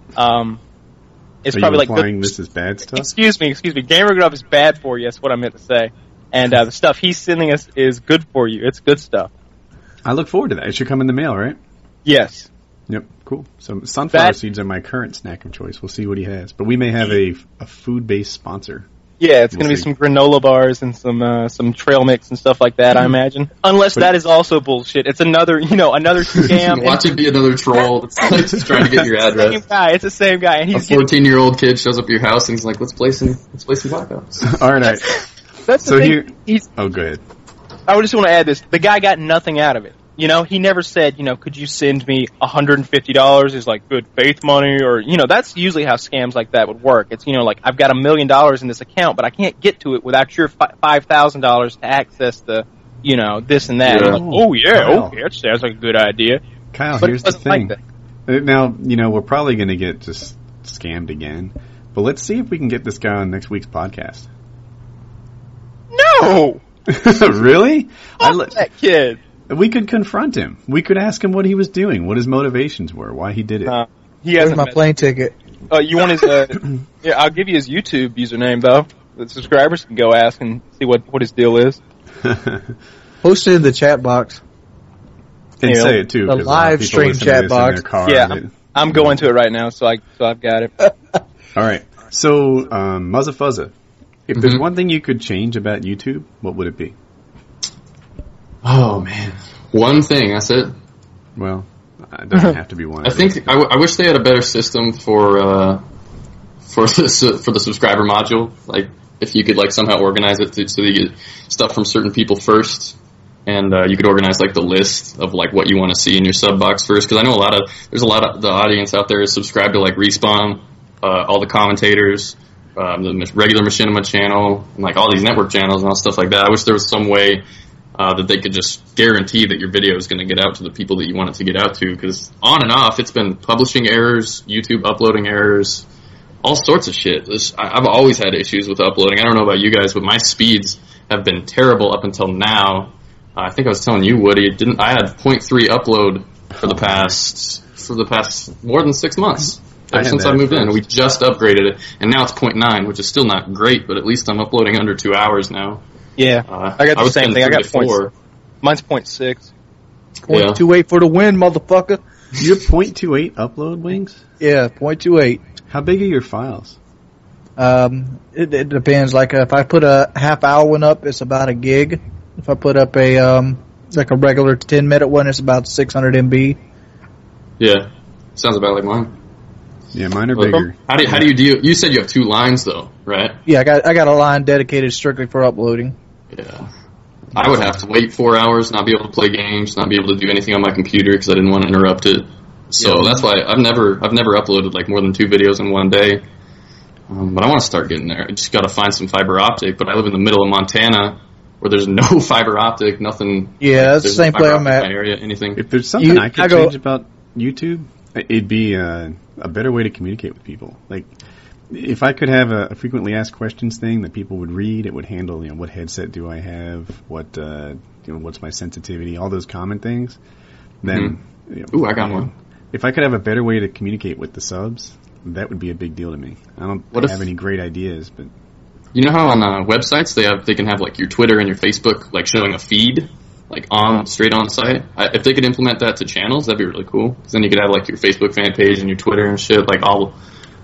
It's Are probably you implying this is bad stuff? Excuse me. Gamer Grub is bad for you. That's what I meant to say. And the stuff he's sending us is good for you. It's good stuff. I look forward to that. It should come in the mail, right? Yes. Yep. Cool. So sunflower seeds are my current snack of choice. We'll see what he has, but we may have a food-based sponsor. Yeah, it's going to be some granola bars and some trail mix and stuff like that, I imagine. Unless that is also bullshit. It's another scam. Watch it be another troll that's just trying to get your address. It's the same guy. And he's a 14-year-old kid shows up at your house and he's like, let's play some Black Ops. All right. That's the thing. Go ahead. I just want to add this. The guy got nothing out of it. He never said, could you send me $150 is like good faith money, or, that's usually how scams like that would work. It's, like I've got $1 million in this account, but I can't get to it without your $5,000 to access the, this and that. Yeah. Like, oh yeah, okay, that sounds like a good idea. Kyle, but here's the thing. Like now, we're probably going to get just scammed again, but let's see if we can get this guy on next week's podcast. No! Really? That kid. We could confront him. We could ask him what he was doing, what his motivations were, why he did it. Where's my plane ticket? You want his? Yeah, I'll give you his YouTube username though. The subscribers can go ask and see what his deal is. Post it in the chat box. And say it too. The live stream chat box. Yeah, I'm going to it right now, so I've got it. All right. So, MuzzaFuzza, if there's one thing you could change about YouTube, what would it be? Oh man, one thing. That's it. Well, it doesn't have to be one. I think I wish they had a better system for the subscriber module. Like if you could somehow organize it so you get stuff from certain people first, and you could organize the list of what you want to see in your sub box first. Because I know there's a lot of the audience out there is subscribed to Respawn, all the commentators, the regular Machinima channel, and all these network channels and all stuff like that. I wish there was some way that they could just guarantee that your video is going to get out to the people that you want it to get out to, because on and off, it's been publishing errors, YouTube uploading errors, all sorts of shit. I've always had issues with uploading. I don't know about you guys, but my speeds have been terrible up until now. I think I was telling you, Woody, I had 0.3 upload for the past more than 6 months. Ever since I moved in. We just upgraded it, and now it's 0.9, which is still not great, but at least I'm uploading under 2 hours now. Yeah, I got the same thing. I got 0.4. Mine's 0.6. 0.28 for the win, motherfucker. You have 0.28 upload, Wings? Yeah, 0.28. How big are your files? It depends. Like, if I put a half-hour one up, it's about a gig. If I put up a regular 10-minute one, it's about 600 MB. Yeah, sounds about like mine. Yeah, mine are bigger. How do you deal? You said you have 2 lines though, right? Yeah, I got a line dedicated strictly for uploading. Yeah, I would have to wait 4 hours, not be able to play games, not be able to do anything on my computer because I didn't want to interrupt it. So that's why I've never uploaded like more than 2 videos in one day. But I want to start getting there. I just got to find some fiber optic. But I live in the middle of Montana, where there's no fiber optic, nothing. Yeah, that's the same place I'm at. Area, anything. If there's something I could change about YouTube, it'd be a better way to communicate with people. Like, if I could have a frequently asked questions thing that people would read, it would handle, what headset do I have, what's my sensitivity, all those common things. Then, ooh, I got one. If I could have a better way to communicate with the subs, that would be a big deal to me. I don't have any great ideas, but you know how on websites they can have like your Twitter and your Facebook like showing a feed like straight on site. If they could implement that to channels, that'd be really cool. Because then you could have like your Facebook fan page and your Twitter and shit like all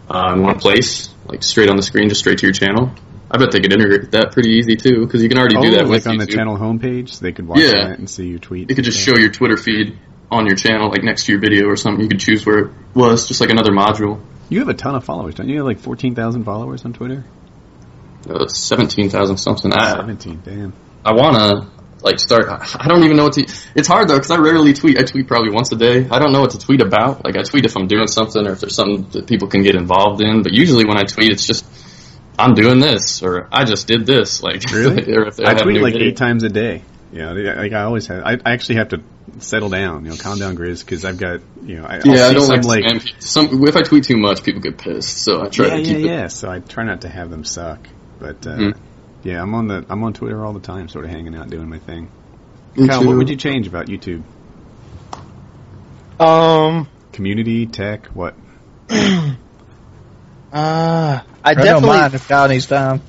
in one place, like straight on the screen, just straight to your channel. I bet they could integrate that pretty easy too, because you can already do that with on YouTube. The channel homepage. They could watch that and see your tweets. You could just show your Twitter feed on your channel, like next to your video or something. You could choose where it was, just like another module. You have a ton of followers, don't you? You have like 14,000 followers on Twitter? 17,000 something. 17, damn. I want to like start. I don't even know what to. It's hard though because I rarely tweet. I tweet probably once a day. I don't know what to tweet about. Like I tweet if I'm doing something or if there's something that people can get involved in. But usually when I tweet, it's just I'm doing this or I just did this. Like really, or if I tweet like 8 times a day. Yeah, like I always have. I actually have to settle down. Calm down, Grizz, because I've got. I don't like if I tweet too much, people get pissed. So I try to keep it. Yeah, so I try not to have them suck. But yeah, I'm on Twitter all the time, sort of hanging out, doing my thing. Kyle, what would you change about YouTube? Community, tech, what? I definitely don't mind if Kyle needs time.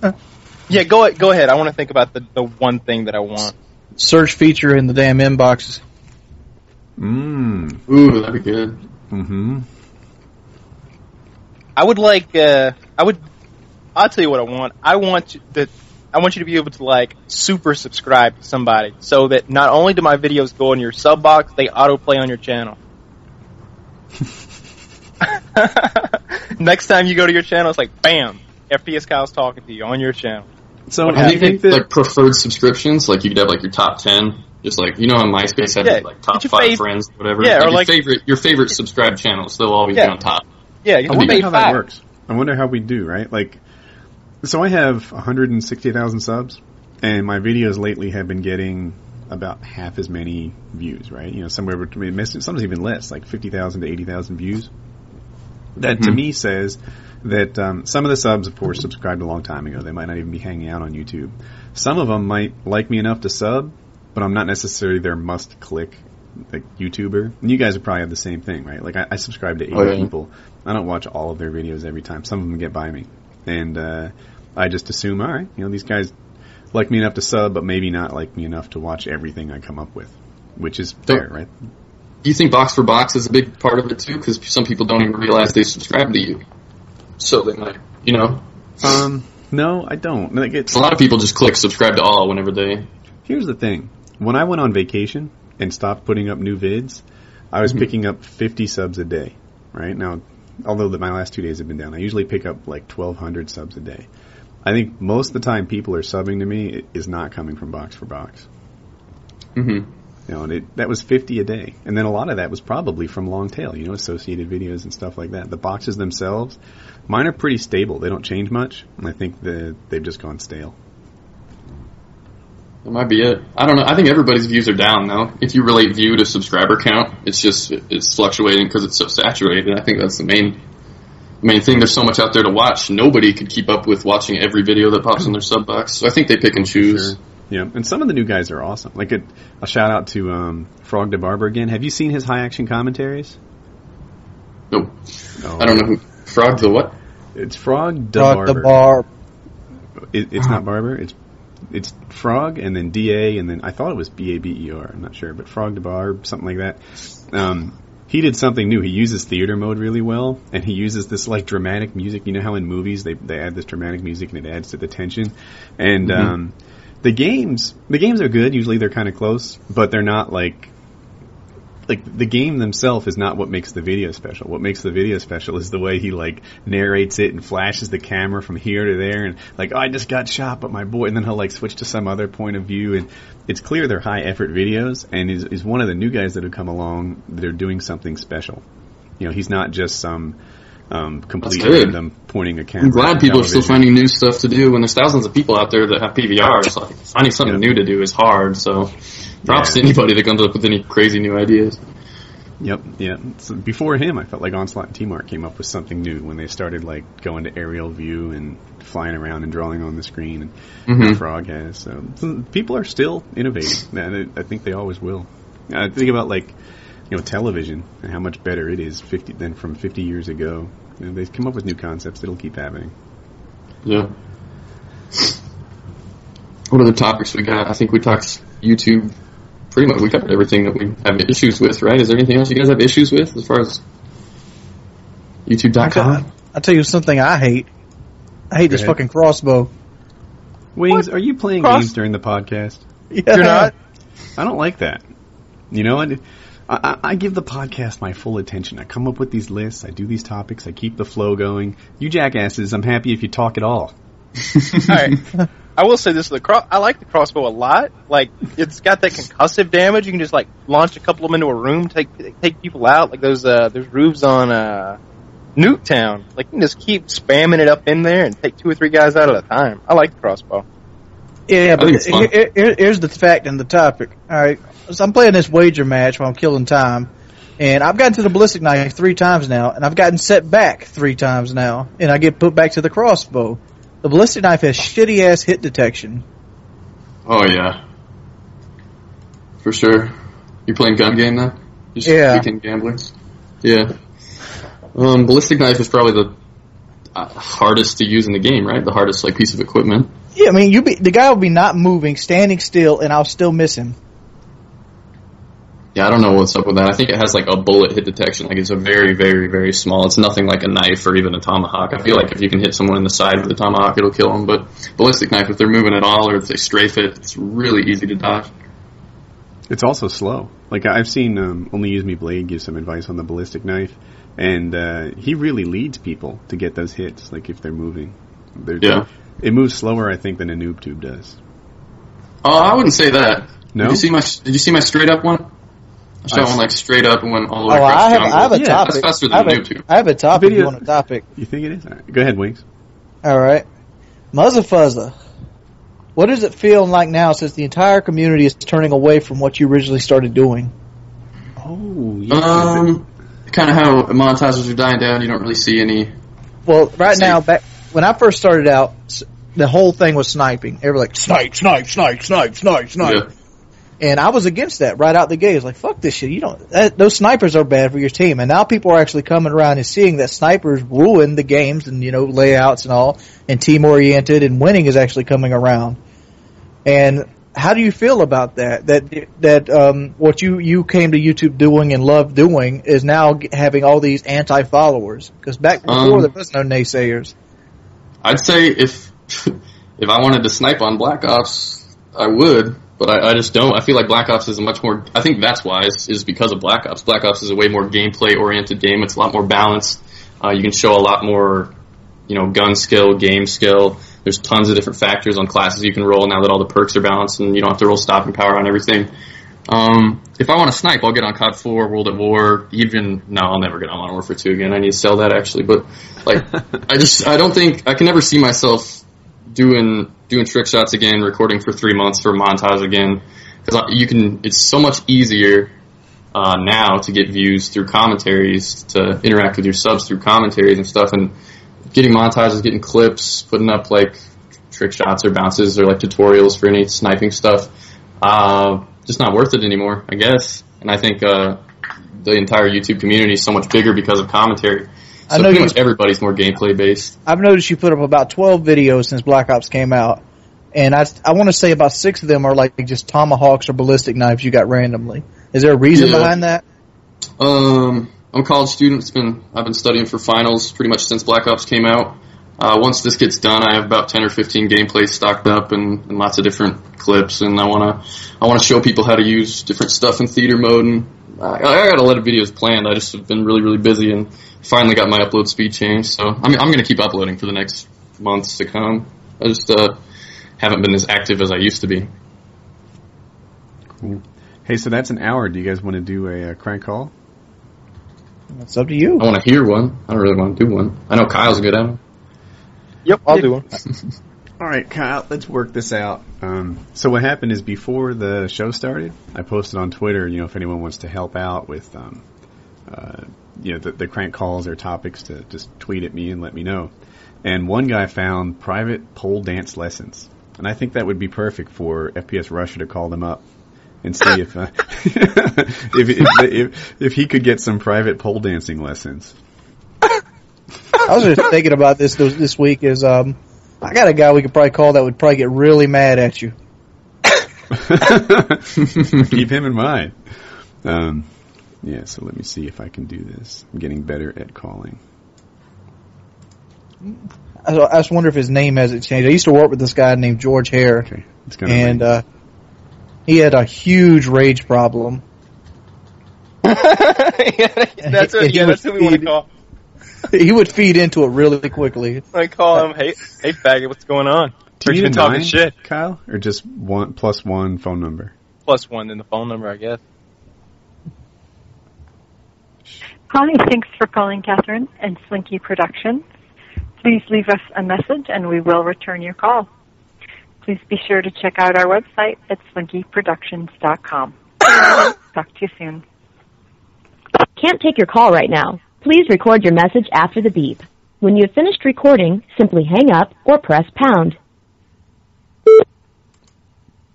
Yeah, go ahead. I want to think about the one thing that I want. Search feature in the damn inboxes. Ooh, that'd be good. Mm-hmm. I'll tell you what I want. I want you to be able to like super subscribe to somebody so that not only do my videos go in your sub box, they autoplay on your channel. Next time you go to your channel, it's like bam, FPS Kyle's talking to you on your channel. So do you think that like preferred subscriptions, like you could have like your top 10, just like on MySpace had like top 5 friends, whatever. Yeah, like your favorite subscribed channels, they'll always be on top. Yeah, you I wonder how that works. I wonder how we do, right? Like, so I have 160,000 subs, and my videos lately have been getting about half as many views, right? Somewhere between, sometimes even less, like 50,000 to 80,000 views. That to me says that some of the subs, of course, subscribed a long time ago. They might not even be hanging out on YouTube. Some of them might like me enough to sub, but I'm not necessarily their must-click like YouTuber. And you guys would probably have the same thing, right? Like I subscribe to 80 people. I don't watch all of their videos every time. Some of them get by me. And I just assume, all right, these guys like me enough to sub, but maybe not like me enough to watch everything I come up with, which is fair, right? Do you think box for box is a big part of it too? Because some people don't even realize they subscribe to you. So they might, No, I don't. Like a lot of people just click subscribe to all whenever they... Here's the thing. When I went on vacation and stopped putting up new vids, I was picking up 50 subs a day, right? Now, although my last 2 days have been down, I usually pick up like 1,200 subs a day. I think most of the time people are subbing to me is not coming from box for box. Mm-hmm. And that was 50 a day. And then a lot of that was probably from long tail, associated videos and stuff like that. The boxes themselves, mine are pretty stable. They don't change much. And I think they've just gone stale. That might be it. I don't know. I think everybody's views are down, though. If you relate view to subscriber count, it's fluctuating because it's so saturated. I think that's the main thing. There's so much out there to watch. Nobody could keep up with watching every video that pops in their sub box. So I think they pick and choose. Sure. Yeah, and some of the new guys are awesome. Like a shout out to Frog the Barber again. Have you seen his high action commentaries? Nope. No. I don't know who. Frog the what? It's Frog the Barber. The Barb. It's not Barber. It's Frog and then DA and then I thought it was BABER. I'm not sure, but Frog the Barb, something like that. He did something new. He uses theater mode really well, and he uses this like dramatic music. You know how in movies they add this dramatic music and it adds to the tension. And the games are good. Usually they're kind of close, but they're not like the game themselves is not what makes the video special. What makes the video special is the way he like narrates it and flashes the camera from here to there and like, oh, I just got shot, but my boy, and then he'll like switch to some other point of view, and it's clear they're high effort videos, and is one of the new guys that have come along that are doing something special. You know, he's not just some complete random pointing a camera. I'm glad people are still finding new stuff to do when there's thousands of people out there that have PVRs. Like finding something new to do is hard, so props to anybody that comes up with any crazy new ideas. Yep, yeah. So before him, I felt like Onslaught and T-Mark came up with something new when they started like going to aerial view and flying around and drawing on the screen, and Frog has. So people are still innovating, and I think they always will. I think about like, you know, television and how much better it is than from 50 years ago. You know, they come up with new concepts that'll keep happening. Yeah. What other topics we got? I think we talked YouTube. Pretty much we covered everything that we have issues with, right? Is there anything else you guys have issues with as far as YouTube.com? I'll tell you something I hate. I hate this fucking Crossbow. Wings, are you playing games during the podcast? Yeah. You're not? I don't like that. You know, I give the podcast my full attention. I come up with these lists. I do these topics. I keep the flow going. You jackasses, I'm happy if you talk at all. All right. I will say this: I like the Crossbow a lot. Like, it's got that concussive damage. You can just like launch a couple of them into a room, take people out. Like there's roofs on Nuketown. Like you can just keep spamming it up in there and take 2 or 3 guys out at a time. I like the Crossbow. Yeah, but here's the fact and the topic. All right, so I'm playing this wager match while I'm killing time, and I've gotten to the ballistic knife 3 times now, and I've gotten set back 3 times now, and I get put back to the Crossbow. The ballistic knife has shitty-ass hit detection. Oh, yeah. For sure. You playing gun game now? Just weekend gamblers? Yeah. Ballistic knife is probably the hardest to use in the game, right? The hardest like piece of equipment. Yeah, I mean, the guy will be not moving, standing still, and I'll still miss him. Yeah, I don't know what's up with that. I think it has like a bullet hit detection. Like it's a very, very, very small. It's nothing like a knife or even a tomahawk. I feel like if you can hit someone in the side with a tomahawk, it'll kill them. But ballistic knife, if they're moving at all or if they strafe it, it's really easy to dodge. It's also slow. Like I've seen Only Use Me Blade give some advice on the ballistic knife, and he really leads people to get those hits. Like if they're moving, it moves slower, I think, than a noob tube does. Oh, I wouldn't say that. No. Did you see my straight up one? I shot one like straight up and went all the way across the jungle. I have a topic. That's faster than YouTube. I have a topic. You want a topic? You think it is? All right. Go ahead, Wings. All right. MuzzaFuzza. What does it feel like now since the entire community is turning away from what you originally started doing? Oh, yeah. Kind of how montages are dying down. You don't really see any. Well, now, back when I first started out, the whole thing was sniping. Everybody like, snipe. Yeah. And I was against that right out the gate. It's like, fuck this shit. Those snipers are bad for your team. And now people are actually coming around and seeing that snipers ruin the games and, layouts and all, and team oriented, and winning is actually coming around. And how do you feel about that? That what you came to YouTube doing and loved doing is now having all these anti-followers? Because back before there was no naysayers. I'd say if I wanted to snipe on Black Ops, I would. But I just don't. I feel like Black Ops is a much more... I think that's why, is because of Black Ops. Black Ops is a way more gameplay-oriented game. It's a lot more balanced. You can show a lot more, gun skill, game skill. There's tons of different factors on classes you can roll now that all the perks are balanced and you don't have to roll stopping power on everything. If I want to snipe, I'll get on COD 4, World at War, I'll never get on Modern Warfare 2 again. I need to sell that, actually. But, I don't think... I can never see myself doing trick shots again, recording for 3 months for montage again, because it's so much easier now to get views through commentaries, to interact with your subs through commentaries and stuff, and getting montages, getting clips, putting up like trick shots or bounces or like tutorials for any sniping stuff. Just not worth it anymore, I guess. And I think the entire YouTube community is so much bigger because of commentary. So pretty much everybody's more gameplay based. I've noticed you put up about 12 videos since Black Ops came out, and I want to say about 6 of them are like just tomahawks or ballistic knives you got randomly. Is there a reason behind that? I'm a college student. I've been studying for finals pretty much since Black Ops came out. Once this gets done, I have about 10 or 15 gameplays stocked up and lots of different clips, and I wanna show people how to use different stuff in theater mode. And I got a lot of videos planned. I just have been really, really busy and finally got my upload speed changed. So I'm going to keep uploading for the next months to come. I just haven't been as active as I used to be. Cool. Hey, so that's an hour. Do you guys want to do a crank call? It's up to you. I want to hear one. I don't really want to do one. I know Kyle's good at them. Yep, I'll do one. All right, Kyle, let's work this out. So what happened is before the show started, I posted on Twitter, if anyone wants to help out with, the crank calls or topics, to just tweet at me and let me know. And one guy found private pole dance lessons. And I think that would be perfect for FPS Russia to call them up and see if he could get some private pole dancing lessons. I was just thinking about this week. I got a guy we could probably call that would probably get really mad at you. Keep him in mind. So let me see if I can do this. I'm getting better at calling. I just wonder if his name hasn't changed. I used to work with this guy named George Hare, okay. He had a huge rage problem. That's who we want to call. He would feed into it really quickly. I call him, hey faggot, what's going on? Do you need talking shit, Kyle, or just +1 phone number? +1 in the phone number, I guess. Hi, thanks for calling Catherine and Slinky Productions. Please leave us a message and we will return your call. Please be sure to check out our website at slinkyproductions.com. Talk to you soon. Can't take your call right now. Please record your message after the beep. When you have finished recording, simply hang up or press pound.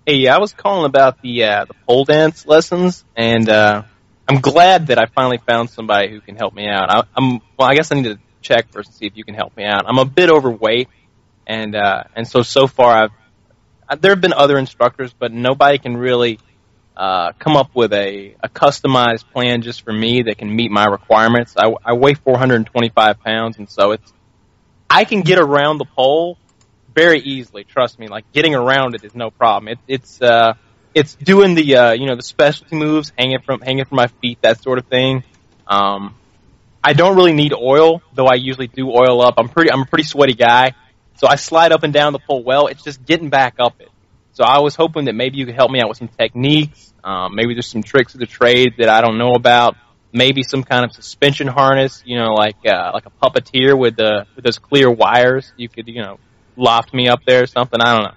Hey, I was calling about the pole dance lessons, and I'm glad that I finally found somebody who can help me out. I guess I need to check first and see if you can help me out. I'm a bit overweight, and so far there have been other instructors, but nobody can really come up with a customized plan just for me that can meet my requirements. I weigh 425 pounds, and so I can get around the pole very easily. Trust me, like getting around it is no problem. It's doing the the specialty moves, hanging from my feet, that sort of thing. I don't really need oil, though I usually do oil up. I'm a pretty sweaty guy, so I slide up and down the pole well. It's just getting back up it. So I was hoping that maybe you could help me out with some techniques. Maybe there's some tricks of the trade that I don't know about. Maybe some kind of suspension harness, like a puppeteer with those clear wires. You could, loft me up there or something. I don't know.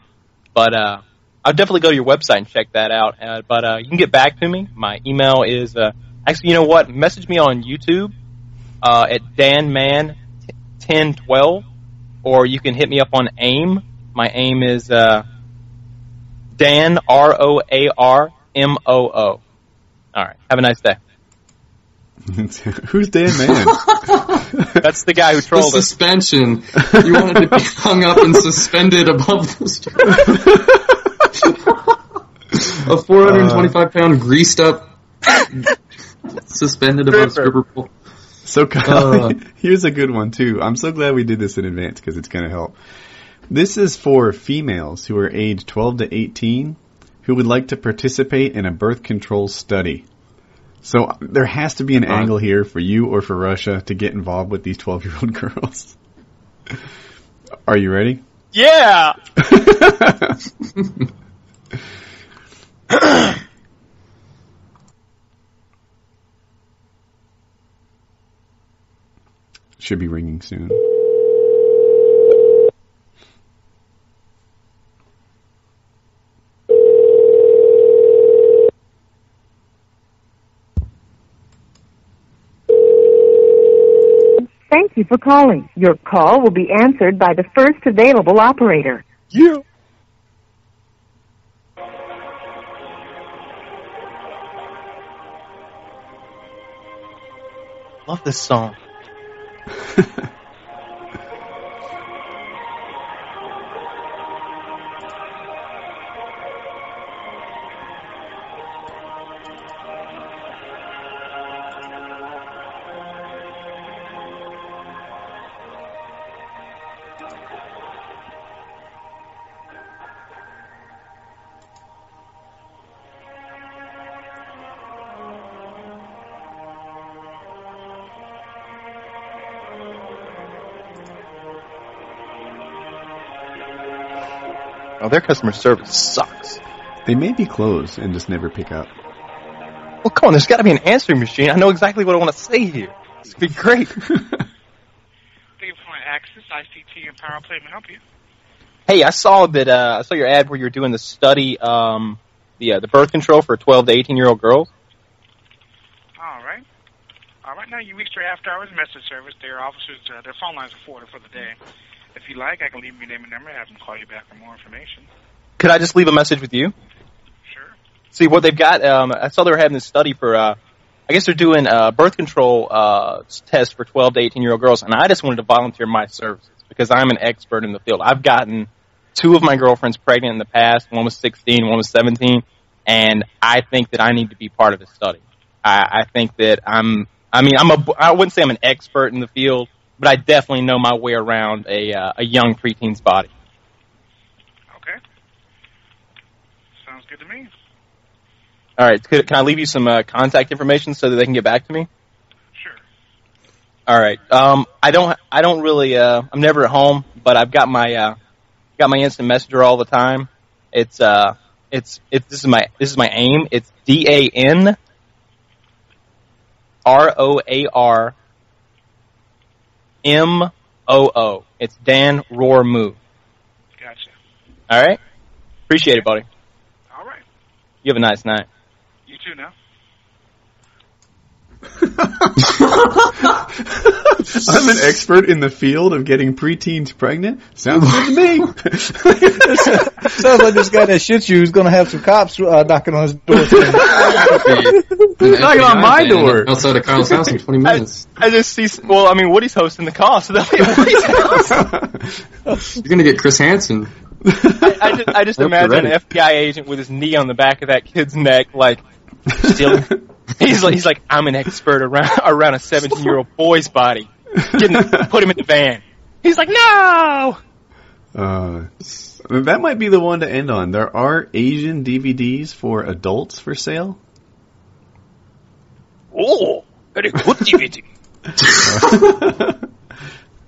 But I'll definitely go to your website and check that out. But you can get back to me. My email is actually, you know what? Message me on YouTube at danman1012, or you can hit me up on AIM. My AIM is Dan ROARMOO. All right. Have a nice day. Who's Dan Man? That's the guy who trolled the suspension. You wanted to be hung up and suspended above the stripper. A 425-pound greased up, suspended above stripper pole. So, Kyle, here's a good one, too. I'm so glad we did this in advance because it's going to help. This is for females who are aged 12 to 18 who would like to participate in a birth control study. So there has to be an angle here for you or for Russia to get involved with these 12-year-old girls. Are you ready? Yeah! Should be ringing soon. Thank you for calling. Your call will be answered by the first available operator. Yeah. Love this song. Oh, their customer service sucks. They may be closed and just never pick up. Well, come on, there's got to be an answering machine. I know exactly what I want to say here. This could be great. Thank you for my access. ICT and Power Play to help you. Hey, I saw that. I saw your ad where you're doing the study, the birth control for 12 to 18-year-old girls. All right. Now you reached your after-hours message service. Their officers, their phone lines are forwarded for the day. If you like, I can leave your name and number and have them call you back for more information. Could I just leave a message with you? Sure. See, what they've got, I saw they were having this study for, I guess they're doing birth control tests for 12 to 18-year-old girls, and I just wanted to volunteer my services because I'm an expert in the field. I've gotten 2 of my girlfriends pregnant in the past. One was 16, one was 17, and I think that I need to be part of the study. I think that I wouldn't say I'm an expert in the field, but I definitely know my way around a young preteen's body. Okay. Sounds good to me. All right. Can I leave you some contact information so that they can get back to me? Sure. All right. I don't really. I'm never at home, but I've got my instant messenger all the time. This is my AIM. It's DANROARMOO. It's Dan Roar Moo. Gotcha. All right. Appreciate it, buddy. All right. You have a nice night. You too now. I'm an expert in the field of getting preteens pregnant. Sounds good to me. Sounds like this guy that shits you is going to have some cops knocking on his door. Knocking on my door. Outside of Kyle's house in 20 minutes. I just see. Well, I mean, Woody's hosting the call, so that'll be at Woody's house. You're gonna get Chris Hansen. I just imagine an FBI agent with his knee on the back of that kid's neck, like stealing. He's like, I'm an expert around a 17-year-old boy's body. Put him in the van. He's like, no. That might be the one to end on. There are Asian DVDs for adults for sale. Oh, very good DVD.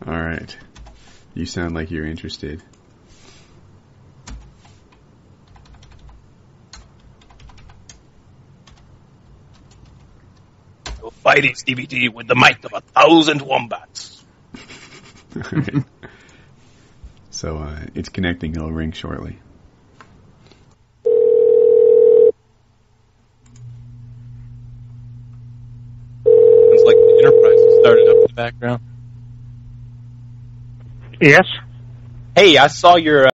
All right. You sound like you're interested. You'll fight his DVD with the might of 1,000 wombats. All right. So it's connecting. It'll ring shortly. It's like the Enterprise has started up in the background. Yes. Hey, I saw your